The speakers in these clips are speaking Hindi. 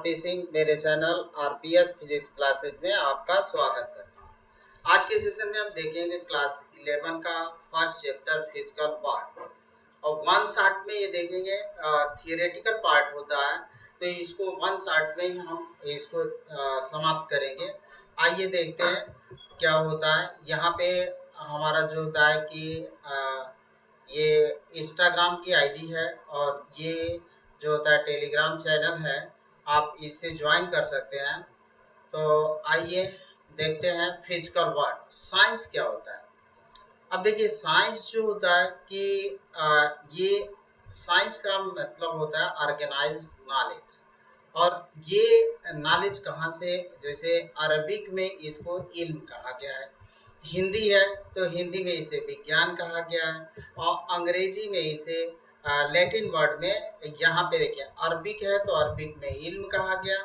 रवि सिंह मेरे चैनल आरपीएस फिजिक्स क्लासेज में आपका स्वागत करता हूं। आज के सेशन में हम देखेंगे क्लास 11 का फर्स्ट चैप्टर फिजिकल पार्ट और वन शॉट में ये देखेंगे थियोरेटिकल पार्ट होता है, तो इसको वन शॉट में ही हम इसको समाप्त करेंगे। आइए देखते हैं क्या होता है। यहाँ पे हमारा जो होता है कि ये इंस्टाग्राम की आईडी है और ये जो होता है टेलीग्राम चैनल है, आप इससे ज्वाइन कर सकते हैं। तो आइए देखते हैं फिजिकल वर्ड साइंस क्या होता है। अब देखिए साइंस जो होता है कि ये साइंस का मतलब होता है ऑर्गेनाइज्ड नॉलेज। और ये नॉलेज कहाँ से, जैसे अरबिक में इसको इल्म कहा गया है, हिंदी है तो हिंदी में इसे विज्ञान कहा गया है, और अंग्रेजी में इसे लैटिन वर्ड में, यहाँ पे देखिए अरबिक है तो अरबिक में इल्म कहा गया,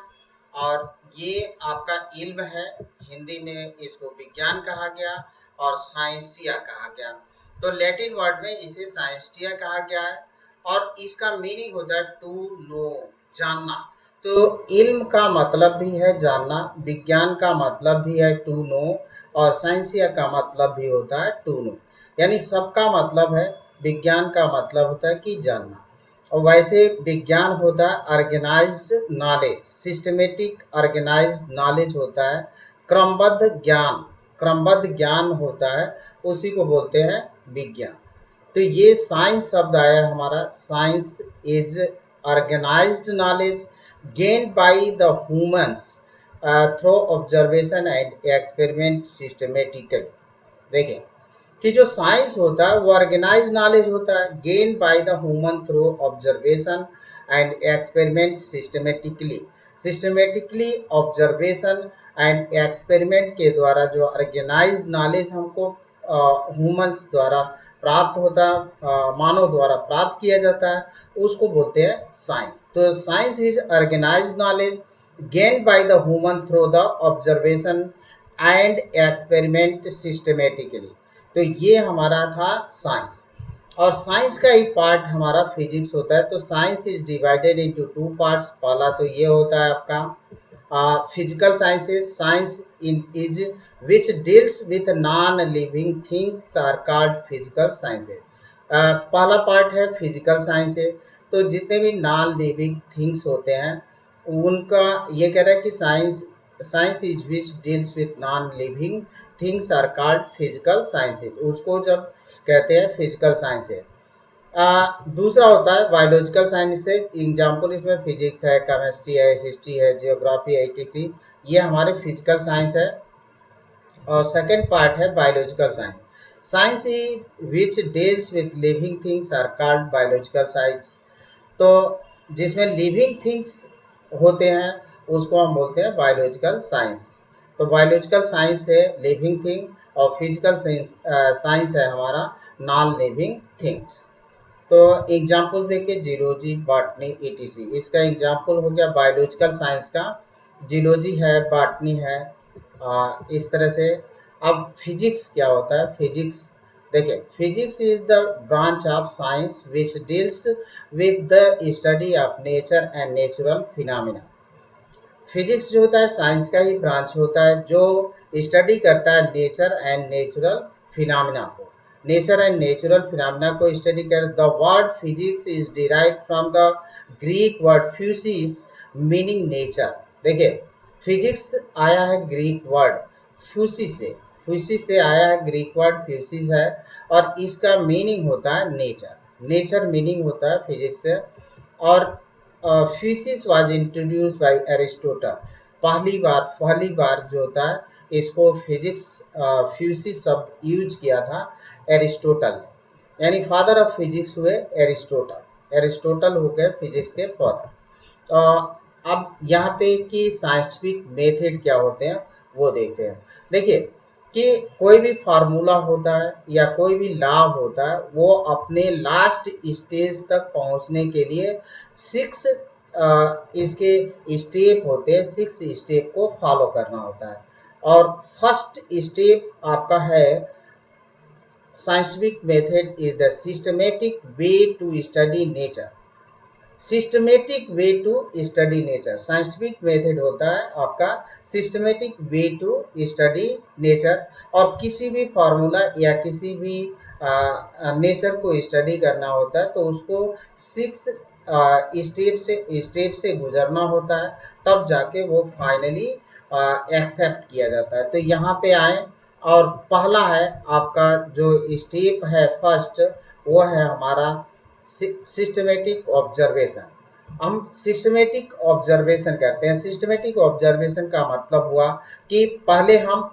और ये आपका इल्म है, हिंदी में इसको विज्ञान कहा गया और साइंसिया कहा गया। तो लैटिन वर्ड में इसे साइंसिया कहा गया है और इसका मीनिंग होता है टू नो, जानना। तो इल्म का मतलब भी है जानना, विज्ञान का मतलब भी है टू नो, और साइंसिया का मतलब भी होता है टू नो। यानी सबका मतलब है, विज्ञान का मतलब होता है कि जानना। और वैसे विज्ञान होता है organised knowledge, systematic organised knowledge होता है, क्रमबद्ध ज्ञान, क्रमबद्ध ज्ञान होता है, उसी को बोलते हैं विज्ञान। तो ये साइंस शब्द आया हमारा। Science is organised knowledge gained by the humans through observation and experiment systematically। देखें कि जो साइंस होता है वो ऑर्गेनाइज नॉलेज होता है, gain by the human through observation and experiment systematically. Systematically observation and experiment के द्वारा जो ऑर्गेनाइज नॉलेज हमको ह्यूमंस द्वारा प्राप्त होता है, मानव द्वारा प्राप्त किया जाता है, उसको बोलते हैं साइंस। तो science is organise knowledge gain by the human through the observation and experiment systematically. तो ये हमारा था साइंस। और साइंस का एक पार्ट हमारा फिजिक्स होता है। तो science is divided into two parts. पहला तो ये होता है आपका physical sciences, science in is which deals with non living things are called physical sciences. पहला पार्ट है फिजिकल साइंसेज। तो जितने भी नॉन लिविंग थिंग्स होते हैं उनका ये कह रहा है कि science is which deals with non living things are called physical sciences, उसको जब कहते हैं फिजिकल साइंसेज। दूसरा होता है बायोलॉजिकल साइंसेज। एग्जाम्पल इसमें फिजिक्स है, केमिस्ट्री है, हिस्ट्री है, जियोग्राफी है, etc। ये हमारे फिजिकल साइंस है। और सेकेंड पार्ट है biological science. Science is which deals with living things are called biological science. तो जिसमें लिविंग थिंग्स होते हैं उसको हम बोलते हैं बायोलॉजिकल साइंस। तो बायोलॉजिकल साइंस है लिविंग थिंग और फिजिकल साइंस है हमारा नॉन लिविंग थिंग्स। तो एग्जाम्पल्स देखिए जियोलॉजी, बॉटनी, etc। इसका एग्जाम्पल हो गया बायोलॉजिकल साइंस का, जियोलॉजी है, बॉटनी है, इस तरह से। अब फिजिक्स क्या होता है? फिजिक्स देखिए, physics is the branch of science which deals with the study of nature and natural phenomena. Physics जो होता है साइंस का ही ब्रांच होता है जो स्टडी करता है नेचर एंड नेचुरल फिनोमेना को। नेचर एंड नेचुरल फिनोमेना को स्टडी कर। The word physics is derived from the Greek word physis meaning nature. देखिए फिजिक्स आया है ग्रीक वर्ड फ्यूसिस से, फ्यूसिस से आया है, ग्रीक वर्ड फ्यूसिस है और इसका मीनिंग होता है नेचर। नेचर मीनिंग होता है फिजिक्स से। और physics was introduce by Aristotle. पहली बार जो होता है इसको फिजिक्स फ्यूसिस शब्द यूज किया था एरिस्टोटल ने, यानी फादर ऑफ फिजिक्स हुए एरिस्टोटल। एरिस्टोटल हो गए फिजिक्स के फादर। अब यहाँ पे कि साइंटिफिक मेथड क्या होते हैं वो देखते हैं। देखिए कि कोई भी फार्मूला होता है या कोई भी लॉ होता है वो अपने लास्ट स्टेज तक पहुंचने के लिए 6 इसके स्टेप होते हैं, 6 स्टेप को फॉलो करना होता है। और फर्स्ट स्टेप आपका है scientific method is the systematic way to study nature. Systematic way to study nature. Scientific method होता है आपका systematic way to study nature. और किसी भी फॉर्मूला या किसी भी नेचर को स्टडी करना होता है तो उसको 6 स्टेप से गुजरना होता है, तब जाके वो फाइनली एक्सेप्ट किया जाता है। तो यहाँ पे आए और पहला है आपका जो स्टेप है फर्स्ट, वो है हमारा सिस्टमेटिक ऑब्जर्वेशन। हम सिस्टमेटिक ऑब्जर्वेशन करते हैं। सिस्टमेटिक ऑब्जर्वेशन का मतलब हुआ कि पहले हम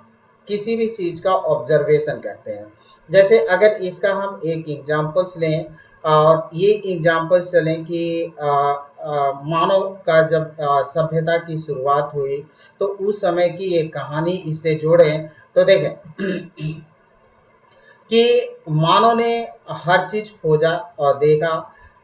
किसी भी चीज का ऑब्जर्वेशन करते हैं। जैसे अगर इसका हम एक एग्जांपल्स लें, और ये एग्जांपल्स चलें कि मानव का जब सभ्यता की शुरुआत हुई तो उस समय की एक कहानी इससे जोड़ें तो देखें कि मानव ने हर चीज खोजा और देखा,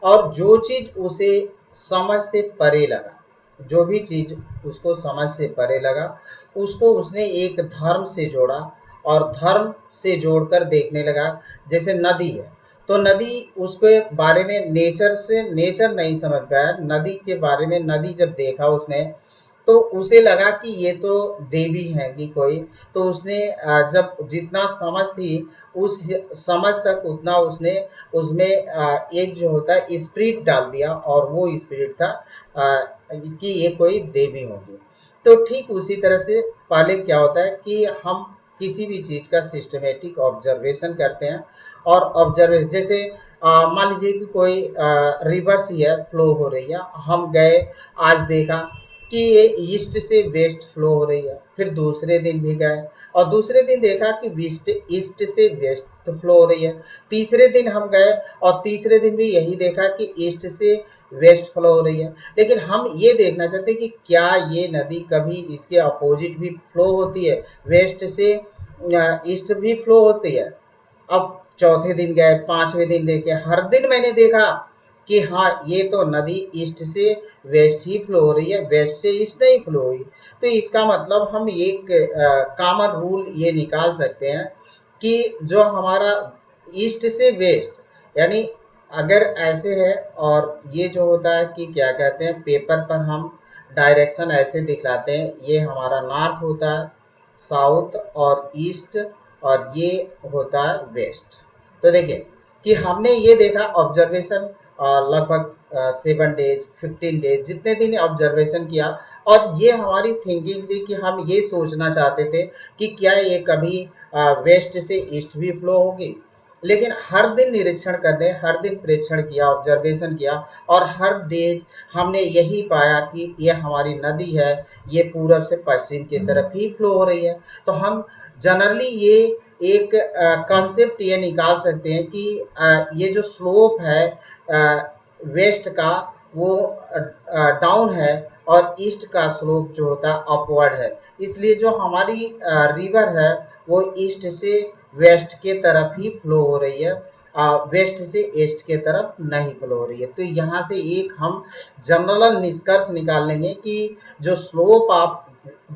और जो चीज उसे समझ से परे लगा, जो भी चीज उसको समझ से परे लगा, उसको उसने एक धर्म से जोड़ा और धर्म से जोड़कर देखने लगा। जैसे नदी है, तो नदी उसके बारे में नेचर नहीं समझ पाया। नदी के बारे में, नदी जब देखा उसने तो उसे लगा कि ये तो देवी है कि कोई, तो उसने जब जितना समझ थी उस समझ तक उतना उसने उसमें एक जो होता है स्पिरिट डाल दिया, और वो स्पिरिट था कि ये कोई देवी होगी। तो ठीक उसी तरह से पहले क्या होता है कि हम किसी भी चीज का सिस्टमेटिक ऑब्जर्वेशन करते हैं। और ऑब्जर्वेशन जैसे मान लीजिए कि कोई रिवर सी है, फ्लो हो रही है, हम गए, आज देखा कि ये ईस्ट से वेस्ट फ्लो हो रही है। फिर दूसरे दिन भी गए और दूसरे दिन देखा कि ईस्ट से वेस्ट फ्लो हो रही है। तीसरे दिन हम गए और तीसरे दिन भी यही देखा कि ईस्ट से वेस्ट फ्लो हो रही है। लेकिन हम ये देखना चाहते हैं कि क्या ये नदी कभी इसके अपोजिट भी फ्लो होती है, वेस्ट से ईस्ट भी फ्लो होती है। अब चौथे दिन गए, पांचवें दिन देखे, हर दिन मैंने देखा कि हाँ ये तो नदी ईस्ट से वेस्ट ही फ्लो हो रही है, वेस्ट से ईस्ट नहीं फ्लो हुई। तो इसका मतलब हम एक कॉमन रूल ये निकाल सकते हैं कि जो हमारा ईस्ट से वेस्ट, यानी अगर ऐसे है, और ये जो होता है कि क्या कहते हैं, पेपर पर हम डायरेक्शन ऐसे दिखलाते हैं, ये हमारा नॉर्थ होता है, साउथ और ईस्ट, और ये होता है वेस्ट। तो देखिए कि हमने ये देखा ऑब्जर्वेशन लगभग 7 डेज 15 डेज जितने दिन ऑब्जर्वेशन किया, और ये हमारी थिंकिंग थी कि हम ये सोचना चाहते थे कि क्या ये कभी वेस्ट से ईस्ट भी फ्लो होगी। लेकिन हर दिन निरीक्षण करने, हर दिन प्रेक्षण किया, ऑब्जर्वेशन किया, और हर डेज हमने यही पाया कि ये हमारी नदी है, ये पूरब से पश्चिम की तरफ ही फ्लो हो रही है। तो हम जनरली ये एक कॉन्सेप्ट ये निकाल सकते हैं कि ये जो स्लोप है वेस्ट का वो डाउन है, और ईस्ट का स्लोप जो होता है अपवर्ड है। इसलिए जो हमारी रिवर है वो ईस्ट से वेस्ट के तरफ ही फ्लो हो रही है, वेस्ट से ईस्ट के तरफ नहीं फ्लो हो रही है। तो यहाँ से एक हम जनरल निष्कर्ष निकाल लेंगे कि जो slope of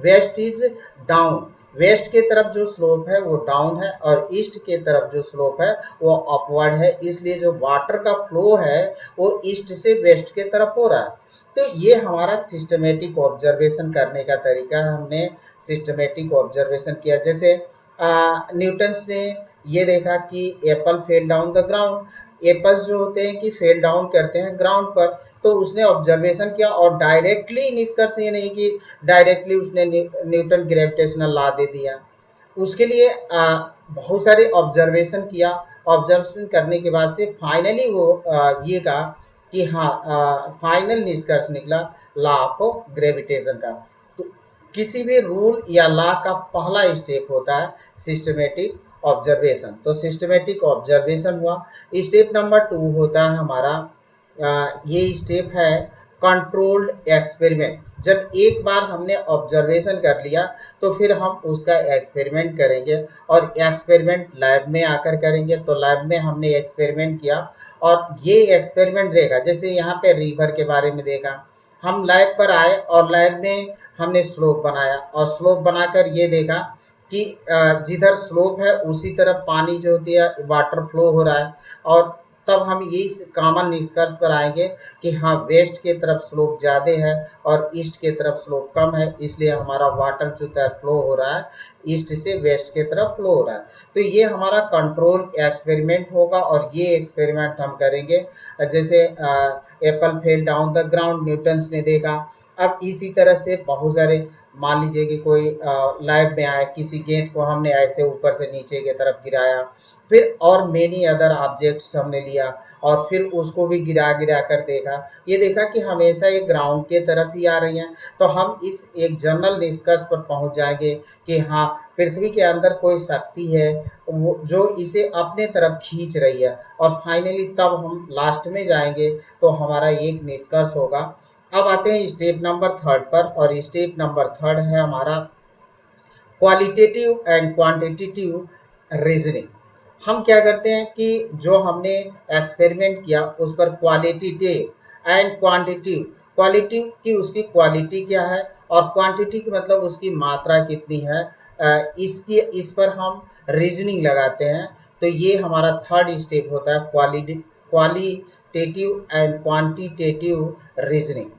west is down, west के तरफ जो स्लोप है वो डाउन है, और ईस्ट के तरफ जो स्लोप है वो अपवर्ड है। इसलिए जो वाटर का फ्लो है वो ईस्ट से वेस्ट के तरफ हो रहा है। तो ये हमारा सिस्टमेटिक ऑब्जर्वेशन करने का तरीका है। हमने सिस्टमेटिक ऑब्जर्वेशन किया। जैसे न्यूटन ने ये देखा कि Apple fell down the ground, apples जो होते हैं कि फेल डाउन करते हैं ग्राउंड पर, तो उसने ऑब्जर्वेशन किया, और डायरेक्टली निष्कर्ष ये नहीं कि डायरेक्टली उसने न्यूटन ग्रेविटेशनल लॉ दे दिया। उसके लिए बहुत सारे ऑब्जर्वेशन किया। ऑब्जर्वेशन करने के बाद से फाइनली वो ये कहा कि हाँ, फाइनल निष्कर्ष निकला लॉ ऑफ ग्रेविटेशन का। तो किसी भी रूल या लॉ का पहला स्टेप होता है सिस्टमेटिक ऑब्जर्वेशन। तो सिस्टमेटिक ऑब्जर्वेशन हुआ। स्टेप नंबर 2 होता है हमारा, ये स्टेप है कंट्रोल्ड एक्सपेरिमेंट। जब एक बार हमने ऑब्जर्वेशन कर लिया तो फिर हम उसका एक्सपेरिमेंट करेंगे, और एक्सपेरिमेंट लैब में आकर करेंगे। तो लैब में हमने एक्सपेरिमेंट किया और ये एक्सपेरिमेंट देखा, जैसे यहाँ पे रिवर के बारे में देखा। हम लैब पर आए और लैब में हमने स्लोप बनाया, और स्लोप बनाकर ये देखा कि जिधर स्लोप है उसी तरफ पानी जो होती है वाटर फ्लो हो रहा है, और तब हम ये कॉमन निष्कर्ष पर आएंगे कि हाँ वेस्ट के तरफ स्लोप ज़्यादा है और ईस्ट के तरफ स्लोप कम है, इसलिए हमारा वाटर जो है फ्लो हो रहा है ईस्ट से वेस्ट के तरफ फ्लो हो रहा है। तो ये हमारा कंट्रोल एक्सपेरिमेंट होगा और ये एक्सपेरिमेंट हम करेंगे जैसे Apple fell down the ground Newton's ने देखा। अब इसी तरह से बहुत सारे, मान लीजिए कि कोई लाइव में आया, किसी गेंद को हमने ऐसे ऊपर से नीचे की तरफ गिराया, फिर और मेनी अदर ऑब्जेक्ट्स हमने लिया और फिर उसको भी गिरा गिरा कर देखा, ये देखा कि हमेशा ये ग्राउंड के तरफ ही आ रही हैं। तो हम इस एक जनरल निष्कर्ष पर पहुंच जाएंगे कि हाँ पृथ्वी के अंदर कोई शक्ति है जो इसे अपने तरफ खींच रही है, और फाइनली तब हम लास्ट में जाएंगे तो हमारा एक निष्कर्ष होगा। अब आते हैं स्टेप नंबर 3 पर, और स्टेप नंबर 3 है हमारा क्वालिटेटिव एंड क्वांटिटेटिव रीजनिंग। हम क्या करते हैं कि जो हमने एक्सपेरिमेंट किया उस पर क्वालिटेटिव एंड क्वांटिटेटिव, क्वालिटी की उसकी क्वालिटी क्या है और क्वांटिटी की मतलब उसकी मात्रा कितनी है, इस पर हम रीजनिंग लगाते हैं। तो ये हमारा 3rd स्टेप होता है qualitative and quantitative reasoning.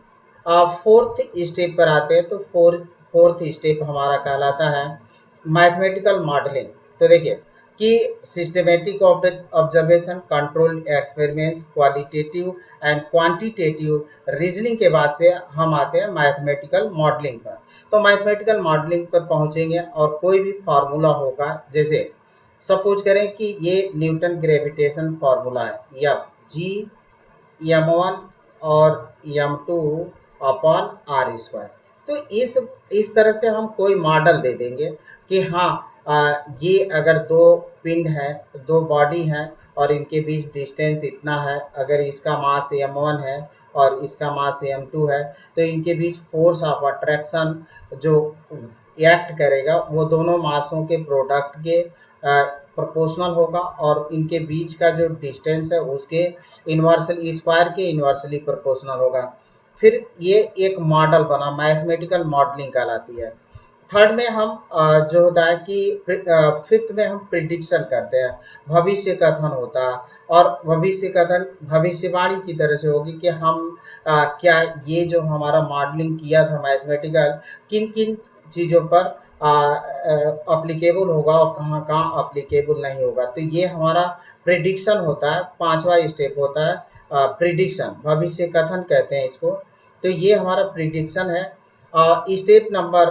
4th step पर आते हैं तो फोर्थ स्टेप हमारा कहलाता है मैथमेटिकल मॉडलिंग। तो देखिए कि systematic observation, controlled experiments, qualitative and quantitative reasoning के बाद से हम आते हैं मैथमेटिकल मॉडलिंग पर। तो मैथमेटिकल मॉडलिंग पर पहुंचेंगे और कोई भी फार्मूला होगा, जैसे सपोज करें कि ये न्यूटन ग्रेविटेशन फार्मूला है, एफ जी m1 और m2 अपॉन आर स्क्वायर। तो इस तरह से हम कोई मॉडल दे देंगे कि हाँ ये अगर दो पिंड है, दो बॉडी है और इनके बीच डिस्टेंस इतना है, अगर इसका मास m1 है और इसका मास m2 है, तो इनके बीच फोर्स ऑफ अट्रैक्शन जो एक्ट करेगा वो दोनों मासों के प्रोडक्ट के प्रोपोर्शनल होगा और इनके बीच का जो डिस्टेंस है उसके इन्वर्सली स्क्वायर के इन्वर्सली प्रोपोर्शनल होगा। फिर ये एक मॉडल बना, मैथमेटिकल मॉडलिंग कहलाती है। 3rd में हम जो होता है कि 5th में हम प्रिडिक्शन करते हैं, भविष्य कथन होता है, और भविष्य कथन भविष्यवाणी की तरह से होगी कि हम क्या ये जो हमारा मॉडलिंग किया था मैथमेटिकल, किन किन चीज़ों पर अप्लीकेबल होगा और कहाँ कहाँ अप्लीकेबल नहीं होगा। तो ये हमारा प्रिडिक्शन होता है। 5वां स्टेप होता है प्रिडिक्शन, भविष्य कथन कहते हैं इसको। तो ये हमारा प्रिडिक्शन है। स्टेप नंबर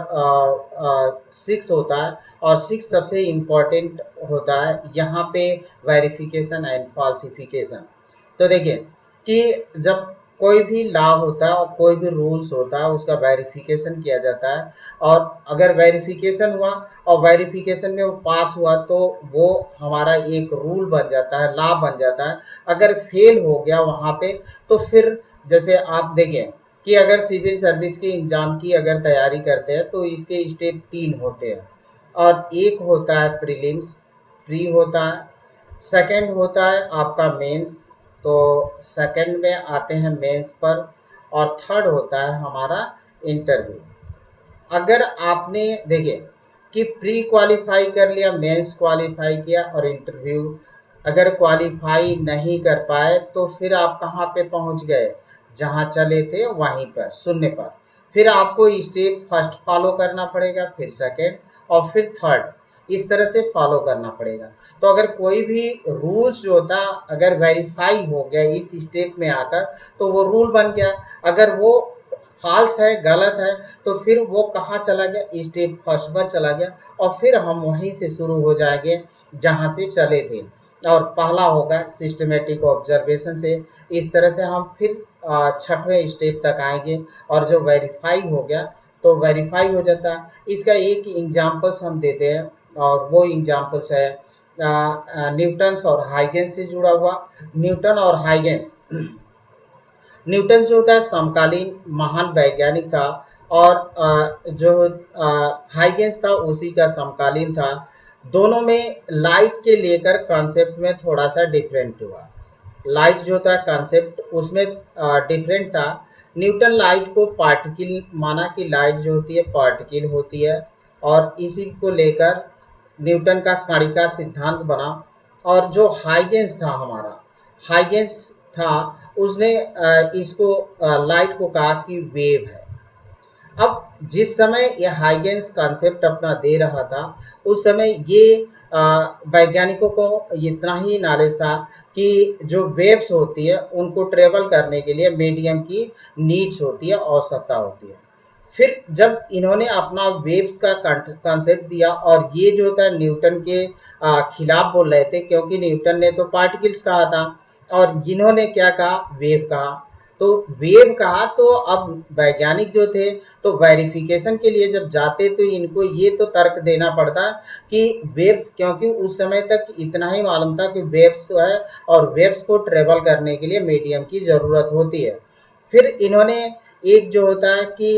6 होता है, और 6 सबसे इम्पोर्टेंट होता है यहाँ पे वेरिफिकेशन एंड फॉल्सिफिकेशन। तो देखिए कि जब कोई भी लॉ होता है और कोई भी रूल्स होता है उसका वेरिफिकेशन किया जाता है, और अगर वेरिफिकेशन हुआ और वेरिफिकेशन में वो पास हुआ तो वो हमारा एक रूल बन जाता है, लॉ बन जाता है। अगर फेल हो गया वहाँ पे तो फिर जैसे आप देखें कि अगर सिविल सर्विस के एग्जाम की अगर तैयारी करते हैं तो इसके स्टेप 3 होते हैं, और एक होता है प्रीलिम्स, प्री होता है, सेकंड होता है आपका मेंस, तो सेकंड में आते हैं मेंस पर, और 3rd होता है हमारा इंटरव्यू। अगर आपने देखे कि प्री क्वालिफाई कर लिया, मेंस क्वालिफाई किया और इंटरव्यू अगर क्वालिफाई नहीं कर पाए तो फिर आप कहाँ पे पहुँच गए, जहाँ चले थे वहीं पर, शून्य पर। फिर आपको स्टेप 1st फॉलो करना पड़ेगा, फिर 2nd और फिर 3rd, इस तरह से फॉलो करना पड़ेगा। तो अगर कोई भी रूल्स जो होता अगर वेरीफाई हो गया इस स्टेप में आकर तो वो रूल बन गया, अगर वो फॉल्स है, गलत है, तो फिर वो कहाँ चला गया, स्टेप 1st पर चला गया, और फिर हम वहीं से शुरू हो जाएंगे जहाँ से चले थे, और पहला होगा सिस्टमेटिक ऑब्जर्वेशन से। इस तरह से हम फिर 6वें स्टेप तक आएंगे, और जो वेरीफाई हो गया तो वेरीफाई हो जाता है। इसका एक एग्जाम्पल्स हम देते हैं, और वो एग्जाम्पल्स है न्यूटन्स और हाइगेंस से जुड़ा हुआ। न्यूटन और हाइगेंस, न्यूटन जो होता है समकालीन महान वैज्ञानिक था, और जो हाइगेंस था उसी का समकालीन था। दोनों में लाइट के लेकर कॉन्सेप्ट में थोड़ा सा डिफरेंट हुआ। लाइट जो था कॉन्सेप्ट उसमें डिफरेंट था। न्यूटन लाइट को पार्टिकल माना कि लाइट जो होती है पार्टिकल होती है, और इसी को लेकर न्यूटन का कणिका सिद्धांत बना। और जो हाइगेंस था हमारा, हाइगेंस था, उसने इसको लाइट को कहा कि वेव है। अब जिस समय यह हाइगेंस कॉन्सेप्ट अपना दे रहा था, उस समय ये वैज्ञानिकों को इतना ही नॉलेज था कि जो वेव्स होती है उनको ट्रेवल करने के लिए मीडियम की नीड्स होती है, आवश्यकता होती है। फिर जब इन्होंने अपना वेव्स का कॉन्सेप्ट दिया, और ये जो होता है न्यूटन के खिलाफ बोल रहे थे, क्योंकि न्यूटन ने तो पार्टिकल्स कहा था और जिन्होंने क्या कहा, वेव कहा। तो वेव कहा, तो अब वैज्ञानिक जो थे तो वेरिफिकेशन के लिए जब जाते तो इनको ये तो तर्क देना पड़ता कि वेव्स, क्योंकि उस समय तक इतना ही मालूम था कि वेव्स है और वेव्स को ट्रेवल करने के लिए मीडियम की जरूरत होती है। फिर इन्होंने एक जो होता है कि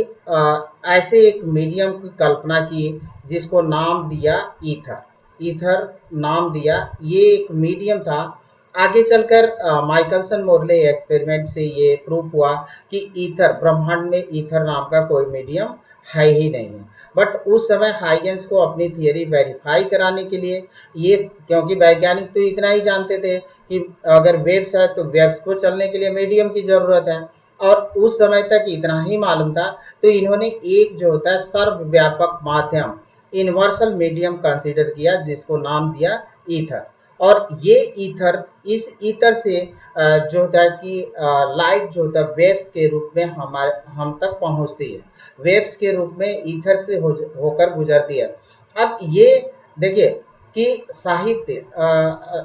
ऐसे एक मीडियम की कल्पना की जिसको नाम दिया ईथर। ईथर नाम दिया, ये एक मीडियम था। आगे चलकर माइकलसन मोरले एक्सपेरिमेंट से ये प्रूफ हुआ कि ईथर, ब्रह्मांड में ईथर नाम का कोई मीडियम है ही नहीं है। बट उस समय हाइगेंस को अपनी थियरी वेरीफाई कराने के लिए, ये क्योंकि वैज्ञानिक तो इतना ही जानते थे कि अगर वेव्स है तो वेव्स को चलने के लिए मीडियम की जरूरत है, और उस समय तक इतना ही मालूम था। तो इन्होंने एक जो होता है सर्वव्यापक माध्यम, यूनिवर्सल मीडियम कंसीडर किया, जिसको नाम दिया ईथर। और ये ईथर, इस ईथर से जो होता है कि लाइट जो होता है वेव्स के रूप में हमारे हम तक पहुंचती है, वेव्स के रूप में ईथर से होकर गुजरती है। अब ये देखिए कि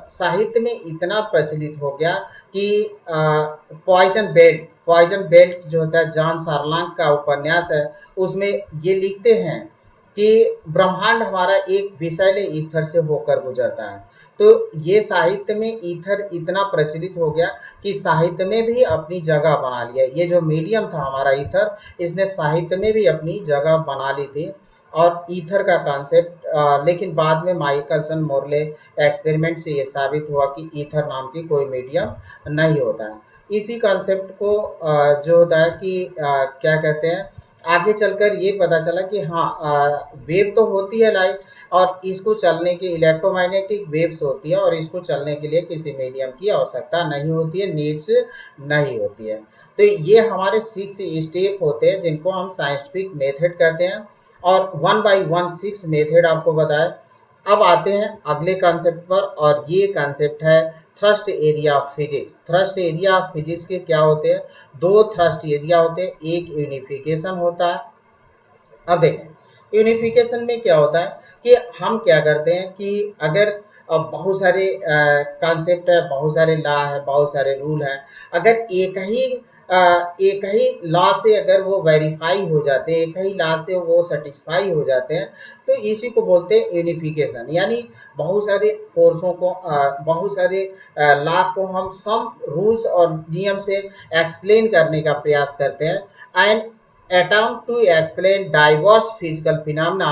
साहित्य में इतना प्रचलित हो गया कि पॉइजन बेल्ट जो होता है, जॉन सारलॉन्ग का उपन्यास है, उसमें ये लिखते हैं कि ब्रह्मांड हमारा एक विषैले ईथर से होकर गुजरता है। तो ये साहित्य में ईथर इतना प्रचलित हो गया कि साहित्य में भी अपनी जगह बना लिया। ये जो मीडियम था हमारा ईथर, इसने साहित्य में भी अपनी जगह बना ली थी। और ईथर का कॉन्सेप्ट, लेकिन बाद में माइकलसन मोरले एक्सपेरिमेंट से ये साबित हुआ कि ईथर नाम की कोई मीडियम नहीं होता है। इसी कॉन्सेप्ट को जो होता है कि क्या कहते हैं, आगे चलकर ये पता चला कि हाँ, वेव तो होती है लाइट, और इसको चलने के इलेक्ट्रोमैग्नेटिक वेव्स होती है, और इसको चलने के लिए किसी मीडियम की आवश्यकता नहीं होती है, नीड्स नहीं होती है। तो ये हमारे 6 स्टेप होते हैं जिनको हम साइंटिफिक मेथड कहते हैं, और 1 बाई 1 6 मेथड आपको बताए। अब आते हैं अगले कॉन्सेप्ट पर, और ये कॉन्सेप्ट है thrust area of physics. Thrust area of physics के क्या होते हैं, दो थ्रस्ट एरिया होते हैं, एक यूनिफिकेशन होता है। अब देखें, यूनिफिकेशन में क्या होता है कि हम क्या करते हैं कि अगर बहुत सारे कॉन्सेप्ट है, बहुत सारे लॉ है, बहुत सारे रूल है, अगर एक ही लॉ से अगर वो वेरीफाई हो जाते हैं, एक ही लॉ से वो सेटिस्फाई हो जाते हैं, तो इसी को बोलते हैं यूनिफिकेशन। यानी बहुत सारे फोर्सों को, बहुत सारे लॉ को हम सम रूल्स और नियम से एक्सप्लेन करने का प्रयास करते हैं। And attempt to explain diverse physical phenomena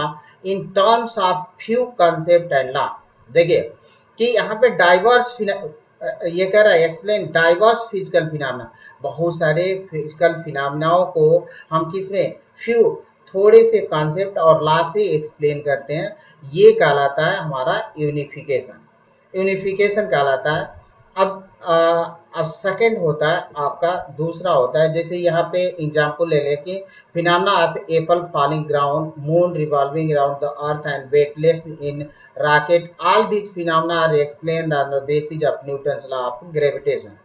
in terms of few concept and law। देखिए कि यहाँ पे डाइवर्स, ये कह रहा है एक्सप्लेन डाइवर्स फिजिकल फिनोमेना, बहुत सारे फिजिकल फिनोमेनाओं को हम किसमें, फ्यू, थोड़े से कॉन्सेप्ट और लॉ से एक्सप्लेन करते हैं। ये कहलाता है हमारा यूनिफिकेशन, यूनिफिकेशन कहलाता है। अब सेकंड होता है आपका, दूसरा होता है, जैसे यहाँ पे एग्जांपल ले लें कि phenomena of apple falling ground, moon revolving around the earth and weightless in rocket, all this phenomena are explained on the basis of Newton's law of gravitation.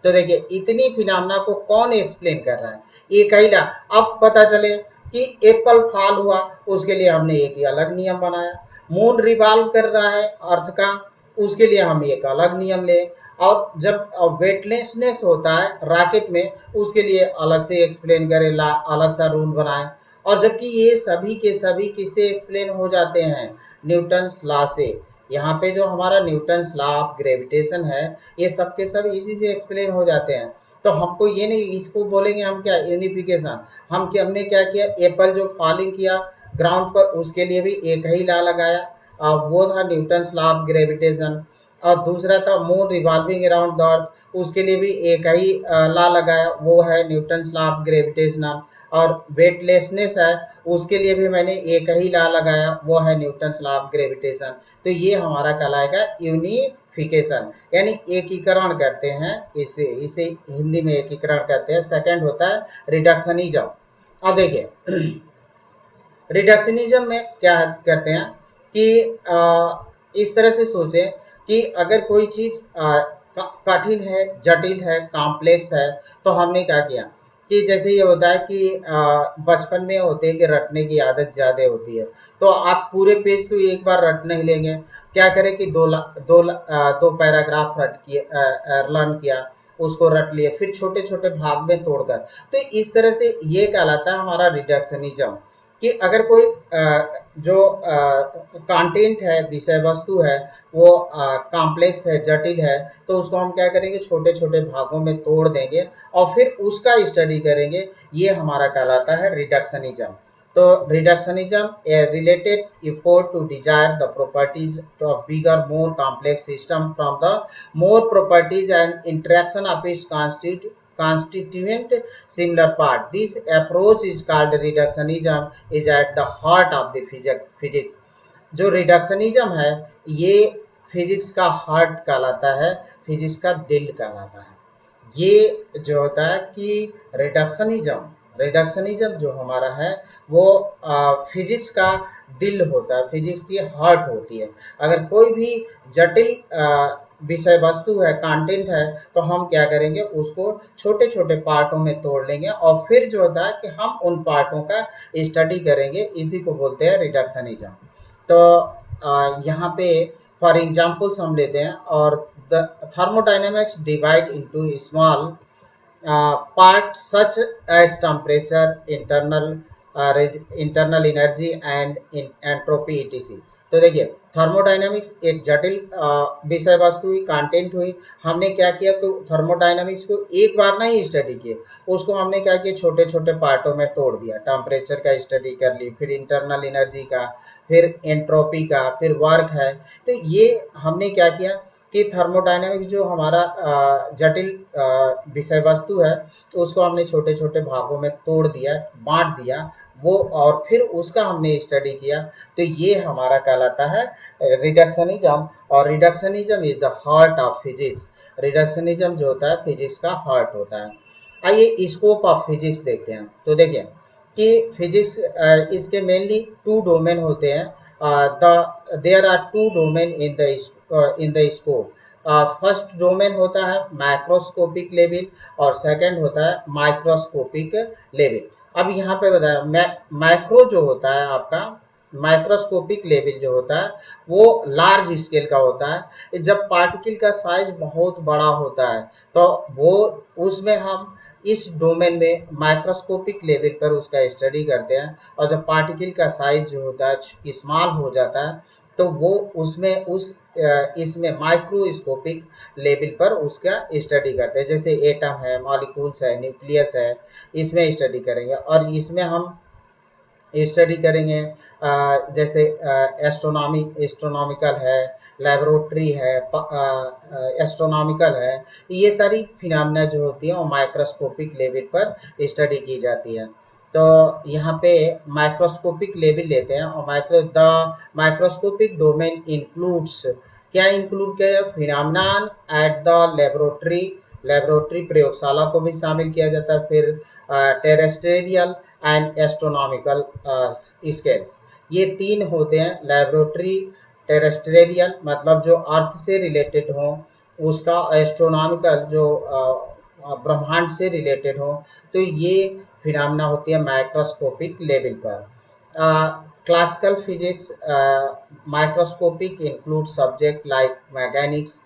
तो देखिए इतनी फिनोमेना को कौन एक्सप्लेन कर रहा है, एक ही लॉ। अब पता चले कि एप्पल फॉल हुआ, उसके लिए हमने एक ही अलग नियम बनाया। मून रिवॉल्व कर रहा है अर्थ का, उसके लिए हम एक अलग नियम ले। और जब वेटलेसनेस होता है रॉकेट में, उसके लिए अलग से एक्सप्लेन करें, अलग सा रूल बनाए। और जबकि ये सभी के सभी किससे एक्सप्लेन हो जाते हैं, न्यूटन्स लॉ से। यहाँ पे जो हमारा न्यूटन्स लॉ ऑफ ग्रेविटेशन है, ये सब के सब इसी से एक्सप्लेन हो जाते हैं। तो हमको ये नहीं, इसको बोलेंगे हम क्या, यूनिफिकेशन। हमने क्या किया, एप्पल जो फॉलिंग किया ग्राउंड पर, उसके लिए भी एक ही लॉ लगाया, वो था न्यूटन्स लॉ ऑफ ग्रेविटेशन। और दूसरा था मून रिवॉल्विंग अराउंड द अर्थ, उसके लिए भी एक ही लॉ लगाया, वो है न्यूटन्स लॉ ऑफ ग्रेविटेशन। और वेटलेसनेस है, उसके लिए भी मैंने एक ही लॉ लगाया, वो है न्यूटन्स लॉ ऑफ ग्रेविटेशन। तो ये हमारा कहलाएगा यूनिफिकेशन। एकीकरणिफिकेशन यानी एकीकरण करते हैं, इसे हिंदी में एकीकरण कहते हैं। सेकंड होता है रिडक्शनिज्म। अब देखिए रिडक्शनिज्म में क्या करते हैं कि इस तरह से सोचें कि अगर कोई चीज कठिन है, जटिल है, कॉम्प्लेक्स है, तो हमने क्या किया कि जैसे ये होता है कि बचपन में होते हैं कि रटने की आदत ज्यादा होती है, तो आप पूरे पेज तो एक बार रट नहीं लेंगे। क्या करें कि दो पैराग्राफ लर्न किया, उसको रट लिए, फिर छोटे छोटे भाग में तोड़कर। तो इस तरह से ये कहलाता है हमारा रिडक्शनिज्म कि अगर कोई जो कंटेंट है, विषय वस्तु है, वो कॉम्प्लेक्स है, जटिल है, तो उसको हम क्या करेंगे, छोटे छोटे भागों में तोड़ देंगे और फिर उसका स्टडी करेंगे। ये हमारा कहलाता है रिडक्शनिज्म। तो reductionism a related effort to desire the properties of bigger more complex system from the more properties and interaction of its constituent similar part. This approach is called reductionism, is at the heart of the physics. जो रिडक्शनिज्म है ये फिजिक्स का हार्ट कहलाता है, फिजिक्स का दिल कहलाता है। ये जो होता है कि रिडक्शनिज्म जो हमारा है वो फिजिक्स का दिल होता है, फिजिक्स की हार्ट होती है। अगर कोई भी जटिल विषय वस्तु है, कंटेंट है, तो हम क्या करेंगे, उसको छोटे छोटे पार्टों में तोड़ लेंगे और फिर जो होता है कि हम उन पार्टों का स्टडी करेंगे। इसी को बोलते हैं रिडक्शनिज्म। तो यहाँ पे फॉर एग्जाम्पल्स हम लेते हैं, और the thermodynamics divide into small part such as temperature, internal energy and entropy etc। तो देखिए थर्मोडायनामिक्स एक जटिल विषय वस्तु हुई, कंटेंट हुई। हमने क्या किया, तो थर्मोडायनामिक्स को एक बार नहीं स्टडी किए, उसको हमने क्या किया, छोटे छोटे पार्टों में तोड़ दिया। टेम्परेचर का स्टडी कर ली, फिर इंटरनल एनर्जी का, फिर एंट्रोपी का, फिर वर्क है। तो ये हमने क्या किया कि थर्मोडायनामिक्स जो हमारा जटिल विषय वस्तु है, तो उसको हमने छोटे छोटे भागों में तोड़ दिया, बांट दिया वो, और फिर उसका हमने स्टडी किया। तो ये हमारा कहलाता है रिडक्शनिज्म। और reductionism is the heart of physics. Reductionism जो होता है फिजिक्स का हार्ट होता है। आइए स्कोप ऑफ फिजिक्स देखते हैं। तो देखिए कि फिजिक्स इसके मेनली टू डोमेन होते हैं। There are two domain in the scope. First domain होता है माइक्रोस्कोपिक लेवल और सेकंड होता है माइक्रोस्कोपिक लेवल। अब यहाँ पे बताया माइक्रो जो होता है आपका, माइक्रोस्कोपिक लेवल जो होता है वो लार्ज स्केल का होता है। जब पार्टिकल का साइज बहुत बड़ा होता है तो वो उसमें हम इस डोमेन में माइक्रोस्कोपिक लेवल पर उसका स्टडी करते हैं। और जब पार्टिकल का साइज जो होता है स्मॉल हो जाता है तो वो उसमें इसमें माइक्रोस्कोपिक लेवल पर उसका स्टडी करते हैं। जैसे एटम है, मॉलिक्यूल्स है, न्यूक्लियस है, इसमें स्टडी करेंगे। और इसमें हम स्टडी करेंगे जैसे एस्ट्रोनॉमिकल है, लेबोरेटरी है, एस्ट्रोनॉमिकल है। ये सारी फिनोमेना जो होती है वो माइक्रोस्कोपिक लेवल पर स्टडी की जाती है। तो यहाँ पे माइक्रोस्कोपिक लेवल लेते हैं, और माइक्रोस्कोपिक डोमेन इंक्लूड्स, क्या इंक्लूड किया, फिनोमेनन एट द लेबोरेटरी प्रयोगशाला को भी शामिल किया जाता है। फिर टेरेस्ट्रियल एंड एस्ट्रोनॉमिकल स्केल्स, ये तीन होते हैं। लेबोरेटरी, टेरेस्ट्रियल मतलब जो अर्थ से रिलेटेड हो, उसका एस्ट्रोनॉमिकल जो ब्रह्मांड से रिलेटेड हो। तो ये फिनोमेना होती है माइक्रोस्कोपिक लेवल पर। Classical physics microscopic include subject like mechanics,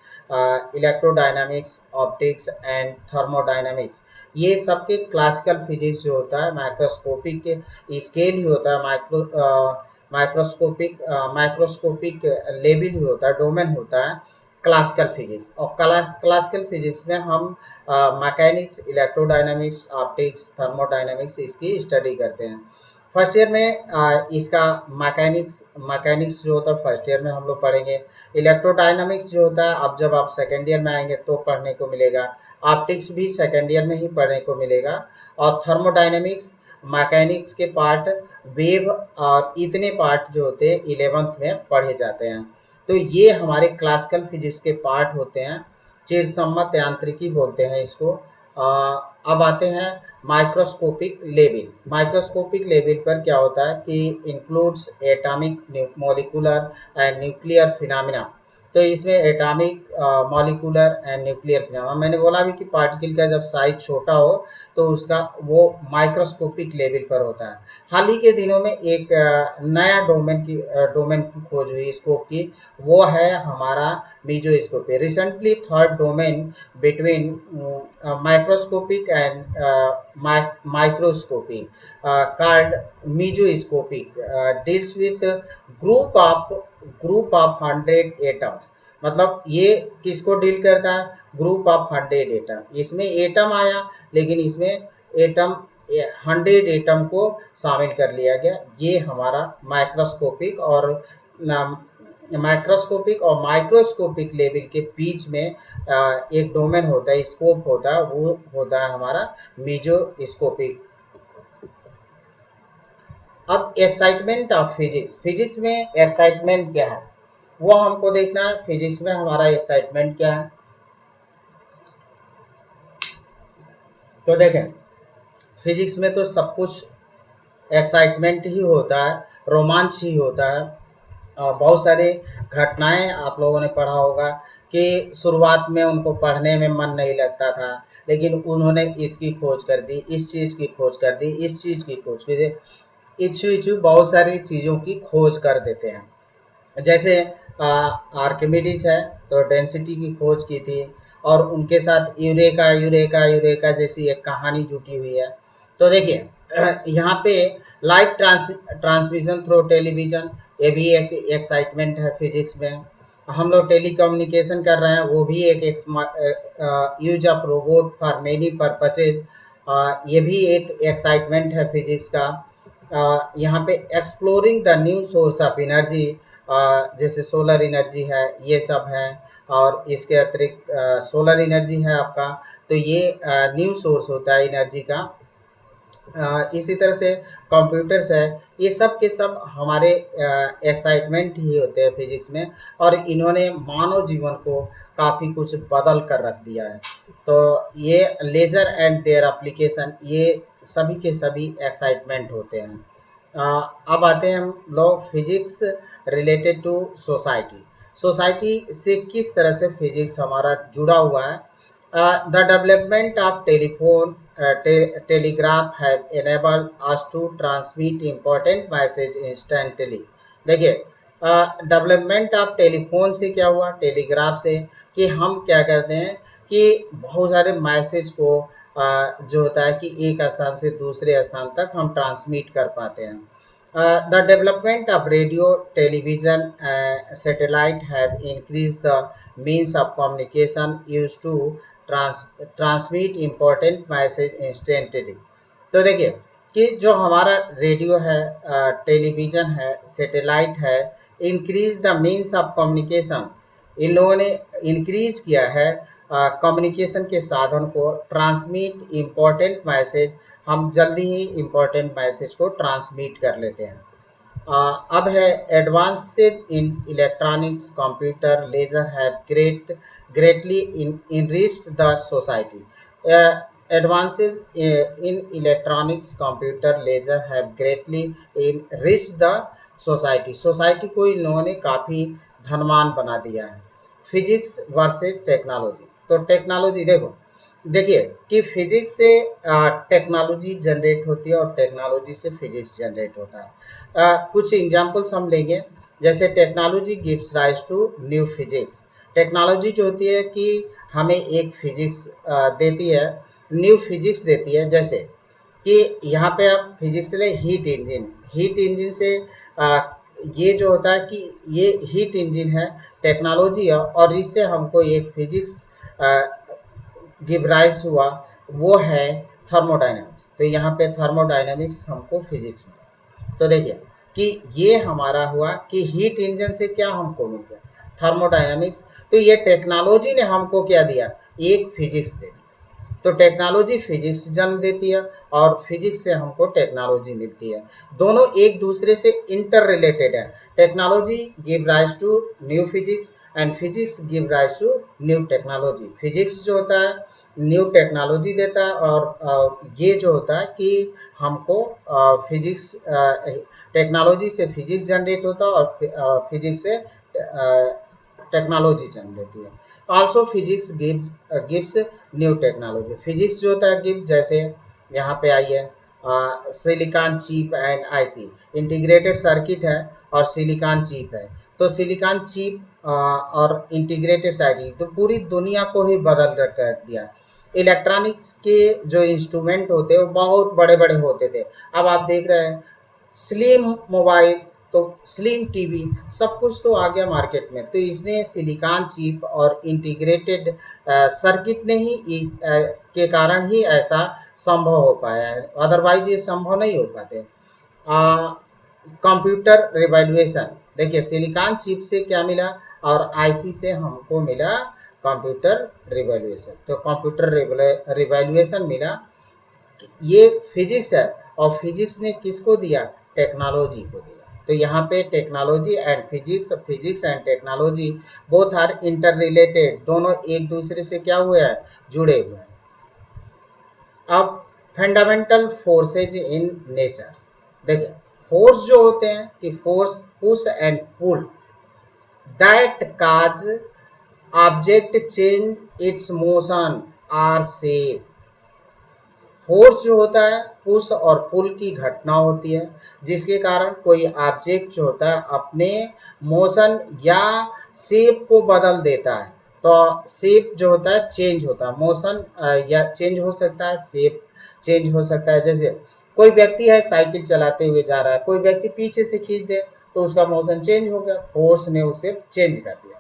electrodynamics, optics and thermodynamics. ये सबके क्लासिकल फिजिक्स जो होता है माइक्रोस्कोपिक स्केल ही होता है, माइक्रोस्कोपिक लेवल ही होता है, डोमेन होता है क्लासिकल फिजिक्स। और क्लासिकल फिजिक्स में हम मैकेनिक्स, इलेक्ट्रोडायनामिक्स, ऑप्टिक्स, थर्मोडायनामिक्स इसकी स्टडी करते हैं। फर्स्ट ईयर में इसका मैकेनिक्स जो होता है फर्स्ट ईयर में हम लोग पढ़ेंगे। इलेक्ट्रोडायनामिक्स जो होता है अब जब आप सेकेंड ईयर में आएंगे तो पढ़ने को मिलेगा। ऑप्टिक्स भी सेकेंड ईयर में ही पढ़ने को मिलेगा। और थर्मोडायनेमिक्स, मैकेनिक्स के पार्ट, वेव और इतने पार्ट जो होते हैं 11th में पढ़े जाते हैं। तो ये हमारे क्लासिकल फिजिक्स के पार्ट होते हैं, चिरसम्मत यांत्रिकी बोलते हैं इसको। अब आते हैं माइक्रोस्कोपिक लेवल। माइक्रोस्कोपिक लेवल पर क्या होता है कि includes atomic, molecular and nuclear phenomena. तो इसमें atomic, molecular and nuclear phenomena, मैंने बोला भी कि पार्टिकल का जब साइज छोटा हो तो उसका वो माइक्रोस्कोपिक लेवल पर होता है। हाल ही के दिनों में एक नया डोमेन की खोज हुई स्कोप की, वो है हमारा mesoscopy. Recently third domain between microscopic and microscopy called mesoscopic, deals with group of 100 atoms. मतलब ये किसको डील करता है? Group of 100 atom. इसमें एटम आया लेकिन इसमें एटम 100 एटम को शामिल कर लिया गया। ये हमारा माइक्रोस्कोपिक और माइक्रोस्कोपिक लेवल के बीच में एक डोमेन होता है, स्कोप होता है, वो होता है हमारा मीजोस्कोपिक। अब एक्साइटमेंट ऑफ फिजिक्स। फिजिक्स में एक्साइटमेंट क्या है वो हमको देखना है। फिजिक्स में हमारा एक्साइटमेंट क्या है, तो देखें फिजिक्स में तो सब कुछ एक्साइटमेंट ही होता है, रोमांच ही होता है। बहुत सारे घटनाएं आप लोगों ने पढ़ा होगा कि शुरुआत में उनको पढ़ने में मन नहीं लगता था, लेकिन उन्होंने इसकी खोज कर दी, इस चीज़ की खोज कर दी, इस चीज़ की खोज कर दी, इच्छू बहुत सारी चीज़ों की खोज कर देते हैं। जैसे आर्किमिडीज है तो डेंसिटी की खोज की थी, और उनके साथ यूरेका जैसी एक कहानी जुटी हुई है। तो देखिए यहाँ पे लाइट ट्रांसमिशन थ्रू टेलीविजन, ये भी एक एक्साइटमेंट है फिजिक्स में। हम लोग टेलीकम्युनिकेशन कर रहे हैं, वो भी एक use of robot for many purposes, ये भी एक एक्साइटमेंट है फिजिक्स का। यहाँ पे exploring the new source of energy, जैसे सोलर एनर्जी है, ये सब है। और इसके अतिरिक्त सोलर एनर्जी है आपका, तो ये न्यू सोर्स होता है एनर्जी का। इसी तरह से कंप्यूटर्स है, ये सब के सब हमारे एक्साइटमेंट ही होते हैं फिजिक्स में, और इन्होंने मानव जीवन को काफ़ी कुछ बदल कर रख दिया है। तो ये लेजर एंड देयर एप्लीकेशन, ये सभी के सभी एक्साइटमेंट होते हैं। अब आते हैं हम लोग physics related to society. Society से किस तरह से फिजिक्स हमारा जुड़ा हुआ है। The development of telephone, telegraph have enabled us to transmit important message instantly। देखिए डेवलपमेंट ऑफ टेलीफोन से क्या हुआ, टेलीग्राफ से, कि हम क्या करते हैं कि बहुत सारे मैसेज को जो होता है कि एक स्थान से दूसरे स्थान तक हम ट्रांसमिट कर पाते हैं। The development of radio, television, satellite have increase the means of communication use to transmit important message instantly. तो देखिए कि जो हमारा रेडियो है, टेलीविज़न है, सैटेलाइट है, increase the means of communication, इन लोगों ने इंक्रीज किया है कम्युनिकेशन के साधन को, ट्रांसमिट इम्पोर्टेंट मैसेज, हम जल्दी ही इम्पोर्टेंट मैसेज को ट्रांसमिट कर लेते हैं। अब है advances in electronics, computer, laser have greatly enriched the society। Advances in electronics, computer, laser have greatly enriched the society। Society को इन लोगों ने काफ़ी धनवान बना दिया है। Physics versus technology. तो टेक्नोलॉजी देखिए कि फिजिक्स से टेक्नोलॉजी जनरेट होती है और टेक्नोलॉजी से फिजिक्स जनरेट होता है। कुछ एग्जांपल्स हम लेंगे, जैसे technology gives rise to new physics. Technology जो होती है कि हमें एक फिजिक्स देती है, न्यू फिजिक्स देती है। जैसे कि यहाँ पे आप फिजिक्स ले हीट इंजन से ये जो होता है कि ये हीट इंजन है, टेक्नोलॉजी है, और इससे हमको एक फिजिक्स गिव राइज हुआ, वो है थर्मोडायनेमिक्स। तो यहाँ पे थर्मोडायनेमिक्स हमको फिजिक्स में। तो देखिए कि ये हमारा हुआ कि हीट इंजन से क्या हमको मिल गया, थर्मोडायनेमिक्स। तो ये टेक्नोलॉजी ने हमको क्या दिया, एक फिजिक्स दे दी। तो टेक्नोलॉजी फिजिक्स जन्म देती है और फिजिक्स से हमको टेक्नोलॉजी मिलती है। दोनों एक दूसरे से इंटर रिलेटेड है। Technology give rise to new physics and physics give rise to new technology. Physics जो होता है न्यू टेक्नोलॉजी देता है और ये जो होता है कि हमको फिजिक्स टेक्नोलॉजी से फिजिक्स जनरेट होता है और फिजिक्स से टेक्नोलॉजी जन्म लेती है। Also physics gives new technology. Physics जो होता है गिव, जैसे यहाँ पे आई है silicon chip and IC, integrated circuit है और सिलिकॉन चिप है। तो सिलिकॉन चिप और इंटीग्रेटेड सर्किट तो पूरी दुनिया को ही बदल कर दिया। इलेक्ट्रॉनिक्स के जो इंस्ट्रूमेंट होते हैं वो बहुत बड़े बड़े होते थे, अब आप देख रहे हैं स्लिम मोबाइल, तो स्लिम टीवी, सब कुछ तो आ गया मार्केट में। तो इसने सिलिकॉन चिप और इंटीग्रेटेड सर्किट ने ही के कारण ही ऐसा संभव हो पाया है, अदरवाइज ये संभव नहीं हो पाते। कंप्यूटर रिवॉल्यूशन, देखिए सिलिकॉन चिप से क्या मिला और आईसी से हमको मिला कंप्यूटर रिवॉल्यूशन। तो कंप्यूटर रिवॉल्यूशन मिला, ये फिजिक्स है और फिजिक्स ने किसको दिया? टेक्नोलॉजी को दिया। तो यहाँ पे technology and physics, physics and technology both are inter related, दोनों एक दूसरे से क्या हुए हैं? जुड़े हुए हैं। अब फंडामेंटल फोर्सेज इन नेचर, देखिए फोर्स जो होते हैं कि force push and pull that cause object change its motion or shape. Force जो होता है पुश और पुल की घटना होती है जिसके कारण कोई ऑब्जेक्ट जो होता है अपने मोशन या शेप को बदल देता है। तो शेप जो होता है चेंज होता है, मोशन या चेंज हो सकता है, शेप चेंज हो सकता है। जैसे कोई व्यक्ति है साइकिल चलाते हुए जा रहा है, कोई व्यक्ति पीछे से खींच दे तो उसका मोशन चेंज हो गया, फोर्स ने उसे चेंज कर दिया।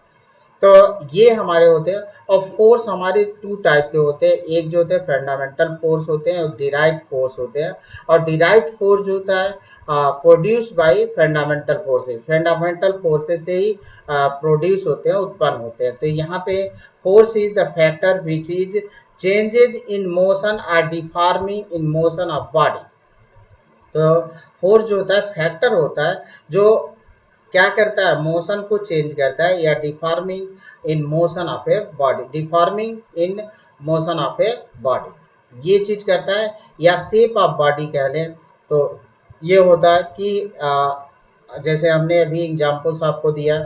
तो ये हमारे होते हैं। और फोर्स हमारे टू टाइप के होते हैं, एक जो होते हैं फंडामेंटल फोर्स होते हैं और डिराइव्ड फोर्स होते हैं। और डिराइव्ड फोर्स जो होता है produce by fundamental forces, fundamental forces से ही प्रोड्यूस होते हैं, उत्पन्न होते हैं। तो यहाँ पे force is the factor which is changes in motion और deforming in motion of body. तो फोर्स जो होता है फैक्टर होता है जो क्या करता है? मोशन को चेंज करता है या deforming in motion of a body, deforming in motion of a body ये चीज करता है, या शेप ऑफ बॉडी कह लें। तो ये होता है कि जैसे हमने अभी एग्जांपल्स आपको दिया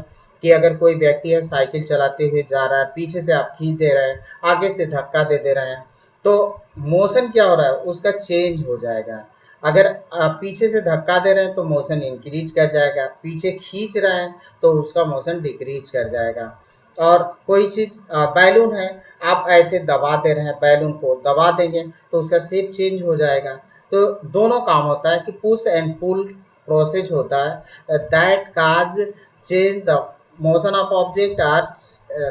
कि अगर कोई व्यक्ति है साइकिल चलाते हुए जा रहा है, पीछे से आप खींच दे रहे हैं, आगे से धक्का दे रहे हैं, तो मोशन क्या हो रहा है? उसका चेंज हो जाएगा। अगर पीछे से धक्का दे रहे हैं तो मोशन इंक्रीज कर जाएगा, पीछे खींच रहे हैं तो उसका मोशन डिक्रीज कर जाएगा। और कोई चीज बैलून है, आप ऐसे दबा दे रहे हैं, बैलून को दबा देंगे तो उसका शेप चेंज हो जाएगा। तो दोनों काम होता है कि पुश एंड पुल प्रोसेस होता है that cause change the motion of object और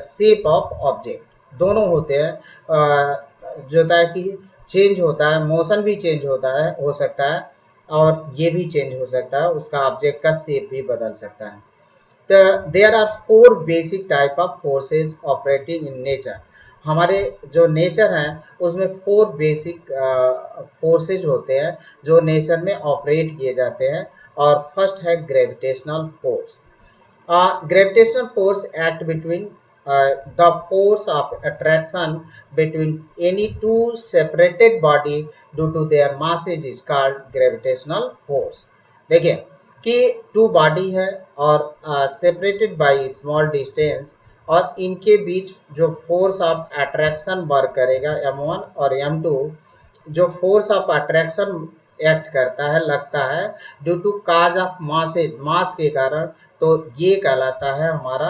शेप ऑफ ऑब्जेक्ट, दोनों होते हैं। जो होता है कि चेंज होता है, मोशन भी चेंज होता है, हो सकता है, और ये भी चेंज हो सकता है, उसका ऑब्जेक्ट का शेप भी बदल सकता है। तो there are 4 basic type of forces operating in nature. हमारे जो नेचर है उसमें 4 बेसिक फोर्सेज होते हैं जो नेचर में ऑपरेट किए जाते हैं। और फर्स्ट है gravitational force. Gravitational force act between the force of attraction between any two separated body due to their masses is called gravitational force। देखिए कि टू बॉडी है और सेपरेटेड बाय स्मॉल डिस्टेंस, और इनके बीच जो फोर्स ऑफ अट्रैक्शन वर्क करेगा m1 और m2, जो फोर्स ऑफ अट्रैक्शन एक्ट करता है, लगता है due to cause of masses, mass के कारण, तो ये कहलाता है हमारा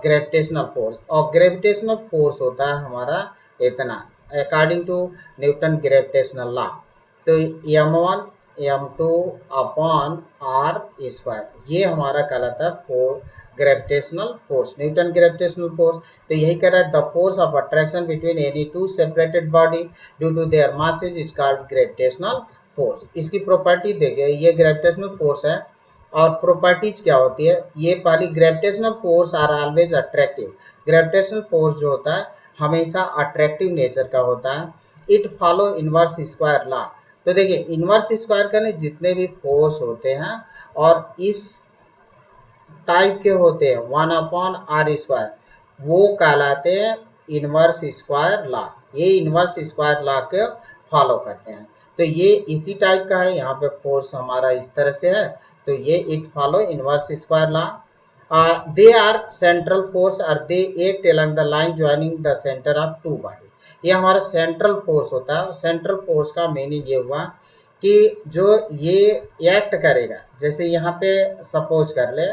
ग्रेविटेशनल फोर्स। और ग्रेविटेशनल फोर्स होता है हमारा इतना, according to Newton gravitational law. तो m1 m2 upon r square, ये हमारा कहलाता है four gravitational force, Newton gravitational force. तो यही कह रहा है the force of attraction between any two separated body due to their masses is called gravitational force. इसकी प्रॉपर्टी देखिए, ये ग्रेविटेशनल फोर्स है और प्रॉपर्टीज क्या होती है। ये पहली, gravitational force are always attractive. Gravitational force जो होता है हमेशा अट्रैक्टिव नेचर का होता है। It follow inverse square law. तो देखिए इनवर्स स्क्वायर करने जितने भी फोर्स होते हैं और इस टाइप के होते हैं 1/r², वो कहलाते हैं इनवर्स स्क्वायर लॉ। ये इनवर्स स्क्वायर लॉ के फॉलो करते हैं। तो ये इसी टाइप का है, यहाँ पे फोर्स हमारा इस तरह से है, तो ये it follow inverse square law. They are central force और they act along the line joining the centre of two body. ये हमारा सेंट्रल फोर्स होता है। सेंट्रल फोर्स का मीनिंग ये हुआ कि जो ये एक्ट करेगा, जैसे यहाँ पे सपोज कर ले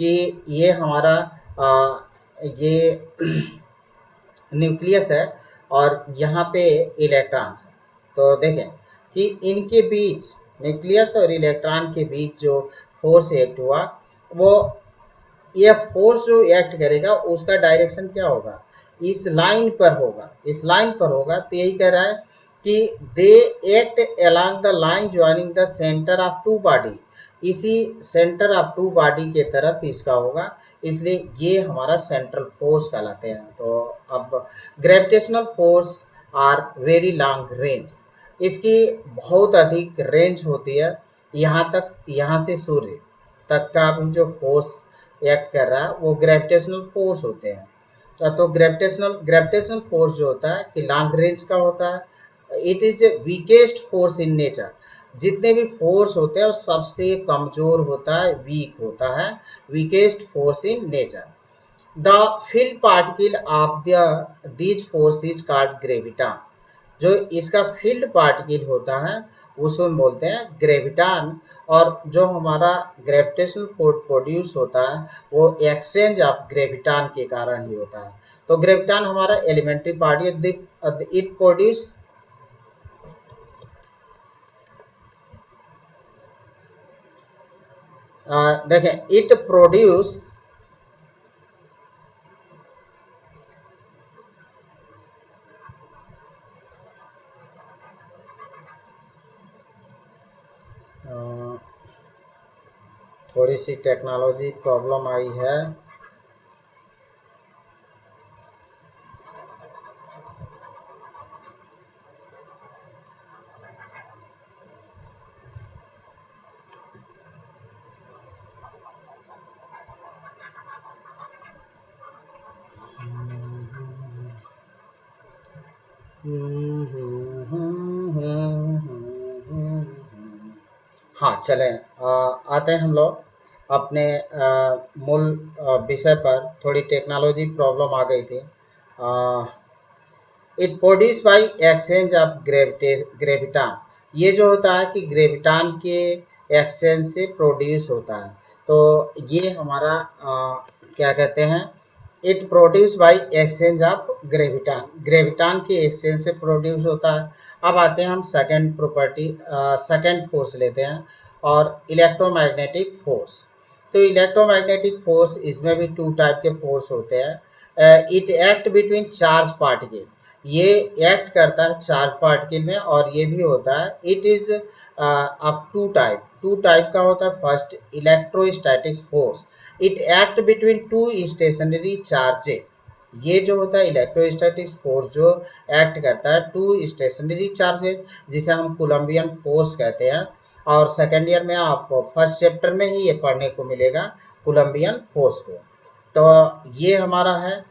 कि ये हमारा ये न्यूक्लियस है और यहाँ पे इलेक्ट्रॉन्स है। तो देखें कि इनके बीच, न्यूक्लियस और इलेक्ट्रॉन के बीच जो फोर्स एक्ट हुआ, वो ये फोर्स जो एक्ट करेगा उसका डायरेक्शन क्या होगा, इस लाइन पर होगा, इस लाइन पर होगा। तो यही कह रहा है कि they act along the line joining the centre of two body, इसी सेंटर ऑफ टू बॉडी के तरफ इसका होगा, इसलिए ये हमारा सेंट्रल फोर्स कहलाते हैं। तो अब gravitational force are very long range, इसकी बहुत अधिक रेंज होती है। यहाँ तक, यहाँ से सूर्य तक का भी जो फोर्स एक्ट कर रहा है वो ग्रेविटेशनल फोर्स होते हैं। तो ग्रेविटेशनल फोर्स जो होता है कि लॉन्ग रेंज का होता है। It is weakest force in nature, जितने भी फोर्स होते हैं वो सबसे कमजोर होता है, वीक होता है, weakest force in nature. The field particle of these force is called graviton. जो इसका फील्ड पार्टिकल होता है उसको बोलते हैं ग्रेविटॉन। और जो हमारा ग्रेविटेशनल फोर्स प्रोड्यूस होता है वो एक्सचेंज ऑफ ग्रेविटॉन के कारण ही होता है। तो ग्रेविटॉन हमारा एलिमेंट्री पार्टिकल, इट प्रोड्यूस देखें इट प्रोड्यूस थोड़ी सी टेक्नोलॉजी प्रॉब्लम आई है। हाँ चलें, आते हैं हम लोग अपने मूल विषय पर। थोड़ी टेक्नोलॉजी प्रॉब्लम आ गई थी। It produce by exchange of graviton. ये जो होता है कि ग्रेविटॉन के एक्सचेंज से प्रोड्यूस होता है। तो ये हमारा क्या कहते हैं, it produce by exchange of graviton, graviton के एक्सचेंज से प्रोड्यूस होता है। अब आते हैं हम सेकंड प्रॉपर्टी, सेकंड फोर्स लेते हैं, और इलेक्ट्रोमैग्नेटिक फोर्स। तो इलेक्ट्रोमैग्नेटिक फोर्स, इसमें भी टू टाइप के फोर्स होते हैं। It act between charge particle, ये एक्ट करता है चार्ज पार्टिकल में। और ये भी होता है, it is up to type का होता है। First electrostatic force, it act between two stationary charges. ये जो होता है इलेक्ट्रोस्टैटिक फोर्स जो एक्ट करता है टू स्टेशनरी चार्जेज, जिसे हम कोलम्बियन फोर्स कहते हैं। और सेकेंड ईयर में आप फर्स्ट चैप्टर में ही ये पढ़ने को मिलेगा कोलम्बियन फोर्स को। तो ये हमारा है।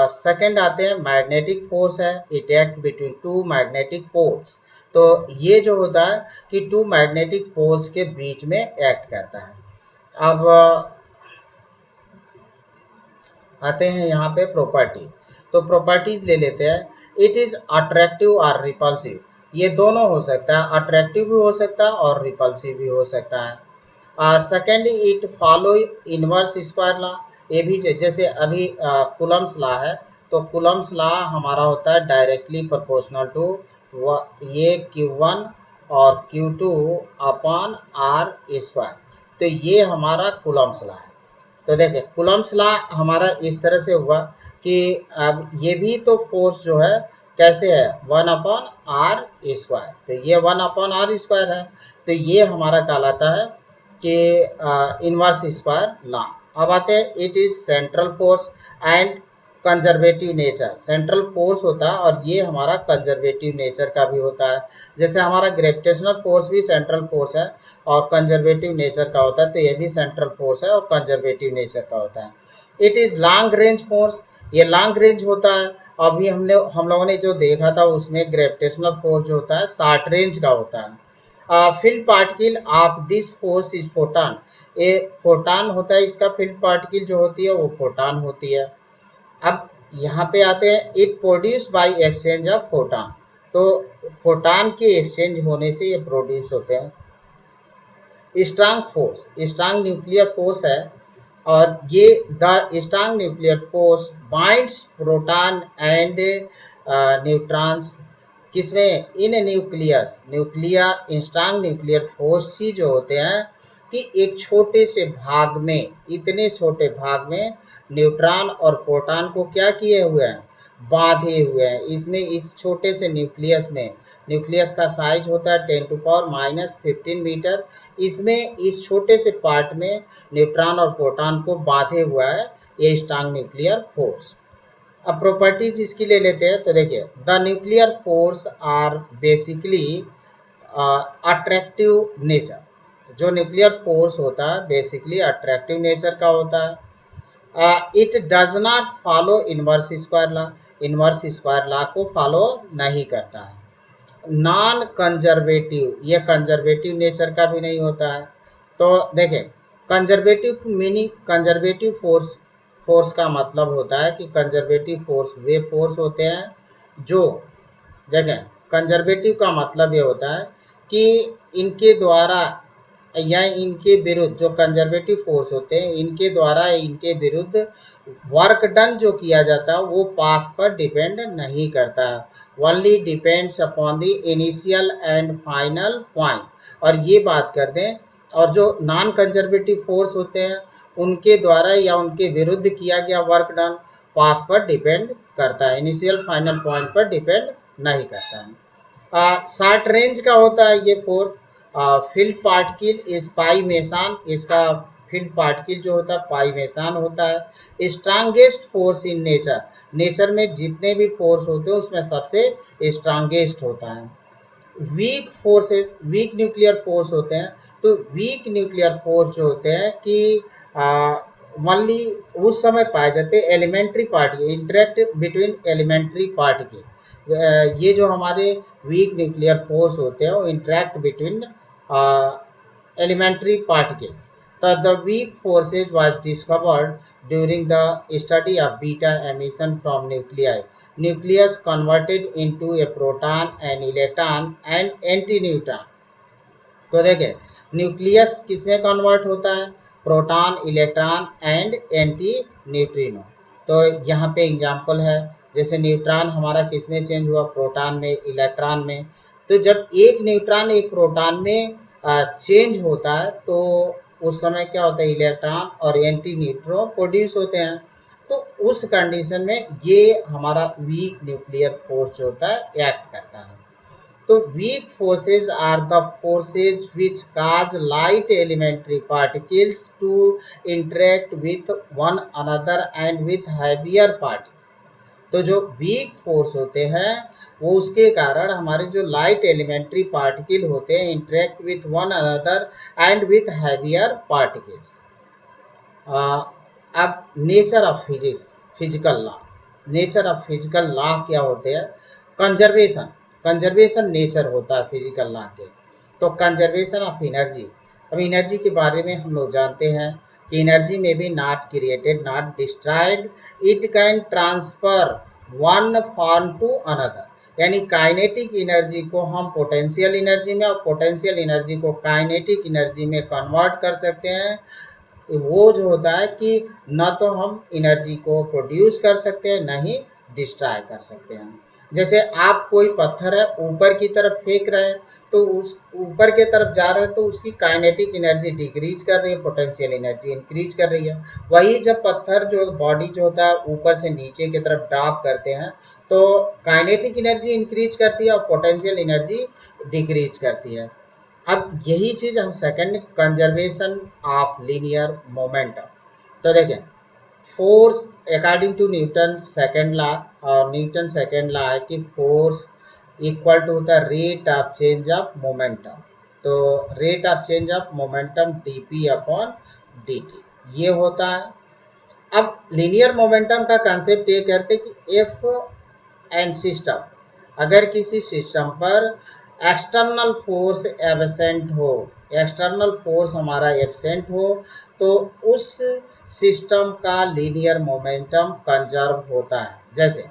सेकेंड आते हैं मैग्नेटिक फोर्स है, it act between two magnetic poles. तो ये जो होता है कि टू मैग्नेटिक पोल्स के बीच में एक्ट करता है। अब आते हैं यहाँ पे प्रॉपर्टी। तो प्रॉपर्टीज ले लेते हैं। इट इज अट्रैक्टिव और रिपल्सिव, ये दोनों हो सकता है, अट्रैक्टिव भी हो सकता है और रिपल्सिव भी हो सकता है। Second, it follow inverse square law. ये भी जैसे अभी कुलम्स लॉ है, तो कुलम्स लॉ हमारा होता है डायरेक्टली प्रोपोर्शनल टू ये Q1 और Q2 अपॉन R²। तो ये हमारा कुलम्स लॉ है। तो देखिए कुलम्स लॉ हमारा इस तरह से हुआ कि अब ये भी तो फोर्स जो है कैसे है, 1/r²। तो ये 1/r² है। तो ये हमारा कहलाता है कि इनवर्स स्क्वायर लॉ। अब आते हैं, it is central force and conservative nature, central force होता है और ये हमारा कंजर्वेटिव नेचर का भी होता है। जैसे हमारा ग्रेविटेशनल फोर्स भी सेंट्रल फोर्स है और कंजर्वेटिव नेचर का होता है, तो ये भी सेंट्रल फोर्स है और कंजर्वेटिव नेचर का होता है। It is long range force, ये लॉन्ग रेंज होता है। अभी हम लोगों ने जो देखा था उसमें ग्रेविटेशनल फोर्स जो होता है शॉर्ट रेंज का होता है। Field particle of this force is photon, ये फोटॉन होता है, इसका फील्ड पार्टिकल जो होती है वो फोटॉन होती है। अब यहाँ पे आते हैं, it produce by exchange of photon, तो फोटॉन के एक्सचेंज होने से ये प्रोड्यूस होते हैं। Strong force, strong nuclear force है और ये the strong nuclear force binds proton and neutrons, किसमें, in nucleus, nuclear strong nuclear force ही जो होते हैं कि एक छोटे से भाग में, इतने छोटे भाग में न्यूट्रॉन और प्रोटॉन को क्या किए हुए हैं, बांधे हुए हैं। इसमें इस छोटे से न्यूक्लियस में, न्यूक्लियस का साइज होता है 10⁻⁻15 मीटर, इसमें इस छोटे से पार्ट में न्यूट्रॉन और प्रोटॉन को बांधे हुआ है ये स्ट्रांग न्यूक्लियर फोर्स। अब प्रॉपर्टीज इसकी ले लेते हैं, तो देखिए the nuclear force are basically attractive nature, जो न्यूक्लियर फोर्स होता है बेसिकली अट्रैक्टिव नेचर का होता है। It does not follow inverse square law, inverse square law को फॉलो नहीं करता है। नॉन कंजर्वेटिव, ये कंजर्वेटिव नेचर का भी नहीं होता है। तो देखें कंजर्वेटिव मीनिंग, कंजर्वेटिव फोर्स का मतलब होता है कि कंजर्वेटिव फोर्स वे फोर्स होते हैं जो, देखें कंजर्वेटिव का मतलब ये होता है कि इनके द्वारा या इनके विरुद्ध, जो कंजर्वेटिव फोर्स होते हैं इनके द्वारा इनके विरुद्ध वर्क डन जो किया जाता है वो पाथ पर डिपेंड नहीं करता है, only depends upon the initial and final point. और ये बात कर दें, और जो नॉन कंजर्वेटिव फोर्स होते हैं उनके द्वारा या उनके विरुद्ध किया गया वर्क डन पाथ पर डिपेंड करता है, इनिशियल फाइनल पॉइंट पर डिपेंड नहीं करता है। शॉर्ट रेंज का होता है ये force. Field particle is pi mason, इसका फील्ड पार्टिकल जो होता है पाई मेसन होता है। Strongest force in nature, nature में जितने भी फोर्स होते हैं उसमें सबसे स्ट्रांगेस्ट होता है। Weak forces, week nuclear force होते हैं, तो वीक न्यूक्लियर फोर्स जो होते हैं कि ओनली उस समय पाए जाते हैं elementary particle, interact between elementary particle. ये जो हमारे वीक न्यूक्लियर फोर्स होते हैं वो interact between elementary particles. The weak forces was discovered during the study of beta emission from nuclei. Nucleus converted into a proton, an electron and antineutron. तो देखें न्यूक्लियस किसमें कन्वर्ट होता है, proton, electron and anti neutrino. तो यहाँ पे एग्जांपल है, जैसे न्यूट्रॉन हमारा किसमें चेंज हुआ, प्रोटॉन में, इलेक्ट्रॉन में। तो जब एक न्यूट्रॉन एक प्रोटॉन में चेंज होता है तो उस समय क्या होता है, इलेक्ट्रॉन और एंटी न्यूट्रॉन प्रोड्यूस होते हैं। तो उस कंडीशन में ये हमारा वीक न्यूक्लियर फोर्स जो होता है एक्ट करता है। तो weak forces are the forces which cause light elementary particles to interact with one another and with heavier particle. तो जो वीक फोर्स होते हैं वो उसके कारण हमारे जो लाइट एलिमेंट्री पार्टिकल होते हैं interact with one another and with heavier particles. अब nature of physics, physical law, nature of physical law क्या होते हैं, कंजर्वेशन, कंजर्वेशन नेचर होता है फिजिकल लॉ के। तो कंजर्वेशन ऑफ एनर्जी, अब एनर्जी के बारे में हम लोग जानते हैं कि एनर्जी में भी not created not destroyed, it can transfer one form to another, यानी काइनेटिक एनर्जी को हम पोटेंशियल एनर्जी में और पोटेंशियल एनर्जी को काइनेटिक एनर्जी में कन्वर्ट कर सकते हैं। वो जो होता है कि न तो हम एनर्जी को प्रोड्यूस कर सकते हैं न ही डिस्ट्रॉय कर सकते हैं। जैसे आप कोई पत्थर है ऊपर की तरफ फेंक रहे हैं तो उस ऊपर के तरफ जा रहे हैं तो उसकी काइनेटिक एनर्जी डिक्रीज कर रही है, पोटेंशियल एनर्जी इंक्रीज कर रही है। वही जब पत्थर जो बॉडी जो होता है ऊपर से नीचे की तरफ ड्रॉप करते हैं तो काइनेटिक एनर्जी इंक्रीज करती है और पोटेंशियल एनर्जी डिक्रीज करती है। अब यही चीज हम second conservation of linear momentum. तो देखें force according to Newton second law, और न्यूटन सेकेंड लॉ है कि force equal to the rate of change of momentum. तो rate of change of momentum dp upon dt ये होता है। अब लीनियर मोमेंटम का कंसेप्ट ये करते कि एफ एन सिस्टम, अगर किसी सिस्टम पर एक्सटर्नल फोर्स एब्सेंट हो, एक्सटर्नल फोर्स हमारा एब्सेंट हो, तो उस सिस्टम का लीनियर मोमेंटम कंजर्व होता है। जैसे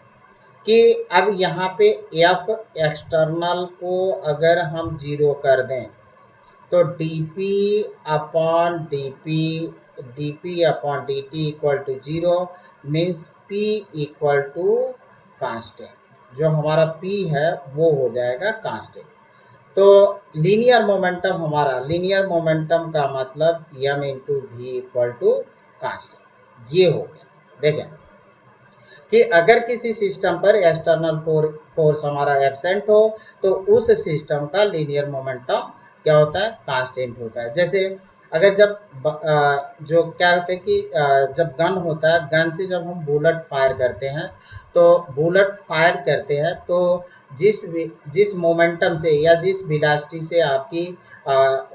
कि अब यहाँ पे एफ एक्सटर्नल को अगर हम जीरो कर दें तो dp upon dp upon dt equal to zero means p equal to constant. जो हमारा p है वो हो जाएगा कांस्टेंट। तो लीनियर मोमेंटम हमारा, लीनियर मोमेंटम का मतलब m into v equal to constant ये हो गया। देखें कि अगर किसी सिस्टम पर एक्सटर्नल फोर्स हमारा एब्सेंट हो तो उस सिस्टम का लीनियर मोमेंटम क्या होता है, कांस्टेंट होता है। जैसे अगर जब जो क्या होता है कि जब गन होता है, गन से जब हम बुलेट फायर करते हैं, तो बुलेट फायर करते हैं तो जिस मोमेंटम से या जिस वेलोसिटी से आपकी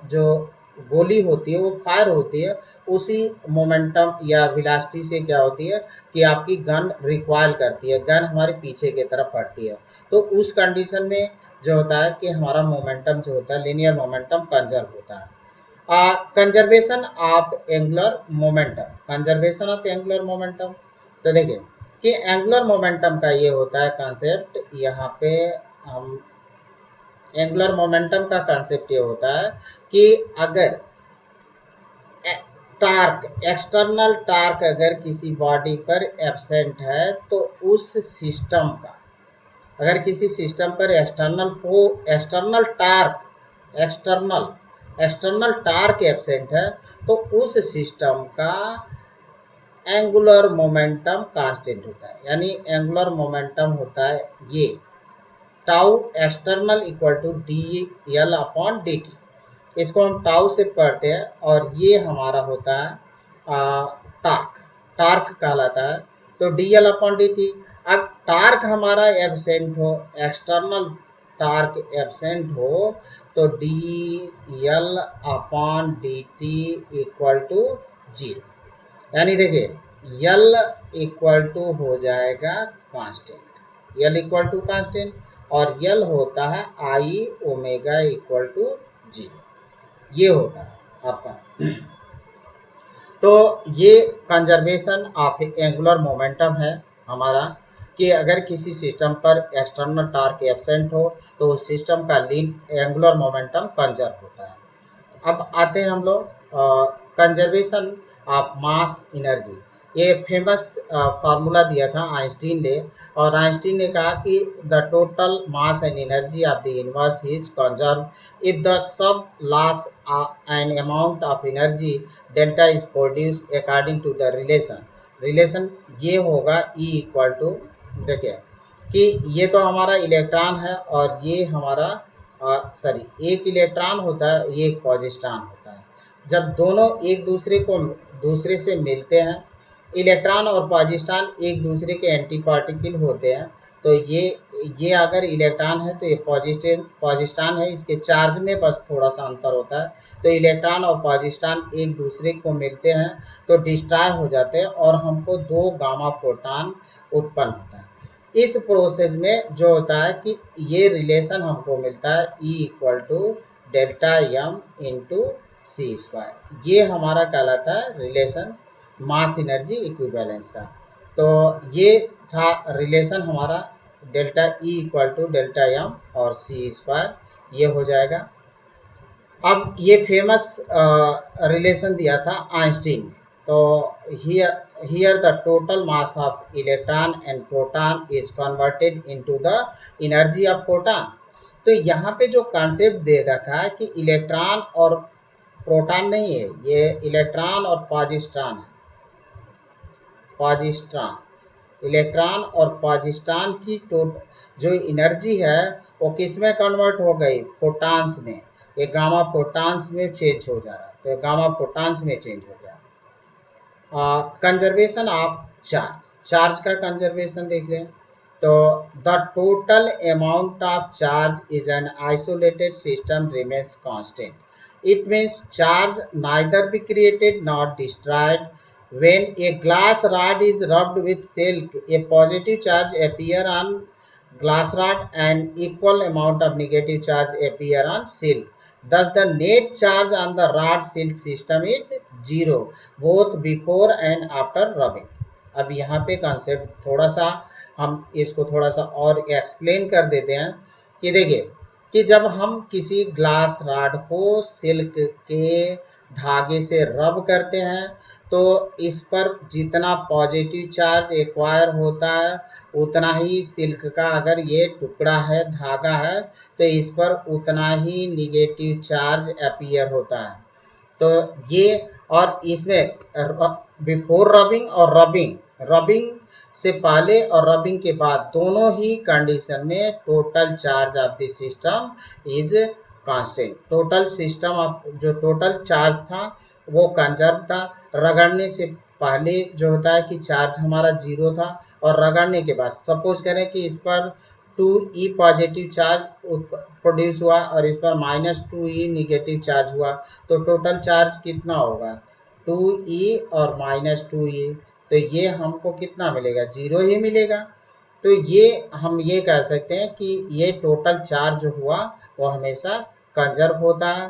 जो गोली होती है वो फायर होती है, उसी मोमेंटम या वेलोसिटी से क्या होती है कि आपकी गन रिकॉइल करती है, गन हमारे पीछे की तरफ बढ़ती है। तो उस कंडीशन में जो होता है कि हमारा मोमेंटम जो होता है, लीनियर मोमेंटम कंजर्व होता है। Conservation of angular momentum, conservation of angular momentum, तो देखिए कि एंगुलर मोमेंटम का ये होता है कंसेप्ट। यहाँ पे हम एंगुलर मोमेंटम का कंसेप्ट ये होता है कि अगर टार्क, एक्सटर्नल टार्क अगर किसी बॉडी पर एब्सेंट है तो उस सिस्टम का, अगर किसी सिस्टम पर एक्सटर्नल टार्क एब्सेंट है तो उस सिस्टम का एंगुलर मोमेंटम कांस्टेंट होता है। यानी एंगुलर मोमेंटम होता है ये tau external equal to d L upon d t, इसको हम टाउ से पढ़ते हैं और ये हमारा होता है टार्क, टार्क कहलाता है। तो d L upon d t, अब टार्क हमारा एब्सेंट हो, एक्सटर्नल टार्क एब्सेंट हो, तो d L upon d t equal to zero. यानी देखिए एल इक्वल टू हो जाएगा constant, L equal to constant, और एल होता है I omega equal to zero, ये होता है आपका। तो ये कंजर्वेशन ऑफ एंगुलर मोमेंटम है हमारा, कि अगर किसी सिस्टम पर एक्सटर्नल टार्क एब्सेंट हो तो उस सिस्टम का एंगुलर मोमेंटम कंजर्व होता है। अब आते हैं हम लोग कंजर्वेशन ऑफ मास एनर्जी। ये फेमस फार्मूला दिया था आइंस्टीन ने, और आइंस्टीन ने कहा कि the total mass and energy of the universe is conserve if the sub loss an amount of energy delta is produce according to the relation ये होगा E इक्वल टू, देखिए कि ये तो हमारा इलेक्ट्रॉन है और ये हमारा एक इलेक्ट्रॉन होता है, ये एक पॉजिट्रॉन होता है। जब दोनों एक दूसरे से मिलते हैं, इलेक्ट्रॉन और पॉजिट्रॉन एक दूसरे के एंटी पार्टिकल होते हैं, तो ये अगर इलेक्ट्रॉन है तो ये पॉजिट्रॉन है, इसके चार्ज में बस थोड़ा सा अंतर होता है। तो इलेक्ट्रॉन और पॉजिट्रॉन एक दूसरे को मिलते हैं तो डिस्ट्रॉय हो जाते हैं और हमको दो गामा प्रोटॉन उत्पन्न होता है। इस प्रोसेस में जो होता है कि ये रिलेशन हमको मिलता है E equal to delta m into c square, ये हमारा कहलाता है रिलेशन मास एनर्जी इक्विवेलेंस का। तो ये था रिलेशन हमारा delta E equal to delta m और सी स्क्वायर, ये हो जाएगा। अब ये फेमस रिलेशन दिया था आइंस्टीन ने। तो here the total mass of electron and proton is converted into the energy of photons। तो यहाँ पे जो कॉन्सेप्ट दे रखा है कि इलेक्ट्रॉन और प्रोटॉन नहीं है, ये इलेक्ट्रॉन और पॉजिट्रॉन है। इलेक्ट्रॉन और पॉजिट्रॉन की जो एनर्जी है वो किस में कन्वर्ट हो गई, फोटॉन्स में। ये गामा फोटॉन्स में चेंज हो जा रहा है, तो गामा फोटॉन्स में चेंज हो गया। कंजर्वेशन ऑफ चार्ज का कंजर्वेशन देख लें तो the total amount of charge is an isolated system remains constant. It means charge neither be created nor destroyed. When a glass rod is rubbed with silk, a positive charge appear on glass rod and equal amount of negative charge appear on silk. Thus the net charge on the rod silk system is zero both before and after rubbing. अब यहाँ पे कॉन्सेप्ट थोड़ा सा हम इसको थोड़ा सा और एक्सप्लेन कर देते हैं कि देखिए कि जब हम किसी ग्लास रॉड को सिल्क के धागे से रब करते हैं तो इस पर जितना पॉजिटिव चार्ज एक्वायर होता है उतना ही सिल्क का अगर ये टुकड़ा है धागा है तो इस पर उतना ही निगेटिव चार्ज अपीयर होता है। तो ये और इसमें बिफोर रबिंग और रबिंग से पहले और रबिंग के बाद दोनों ही कंडीशन में total charge of the system is constant. Total system of जो टोटल चार्ज था वो कंजर्व था। रगड़ने से पहले जो होता है कि चार्ज हमारा जीरो था और रगड़ने के बाद सपोज करें कि इस पर 2e पॉजिटिव चार्ज प्रोड्यूस हुआ और इस पर -2e निगेटिव चार्ज हुआ तो टोटल चार्ज कितना होगा 2e और -2e। तो ये हमको कितना मिलेगा जीरो ही मिलेगा। तो ये हम ये कह सकते हैं कि ये टोटल चार्ज हुआ वो हमेशा कंजर्व होता है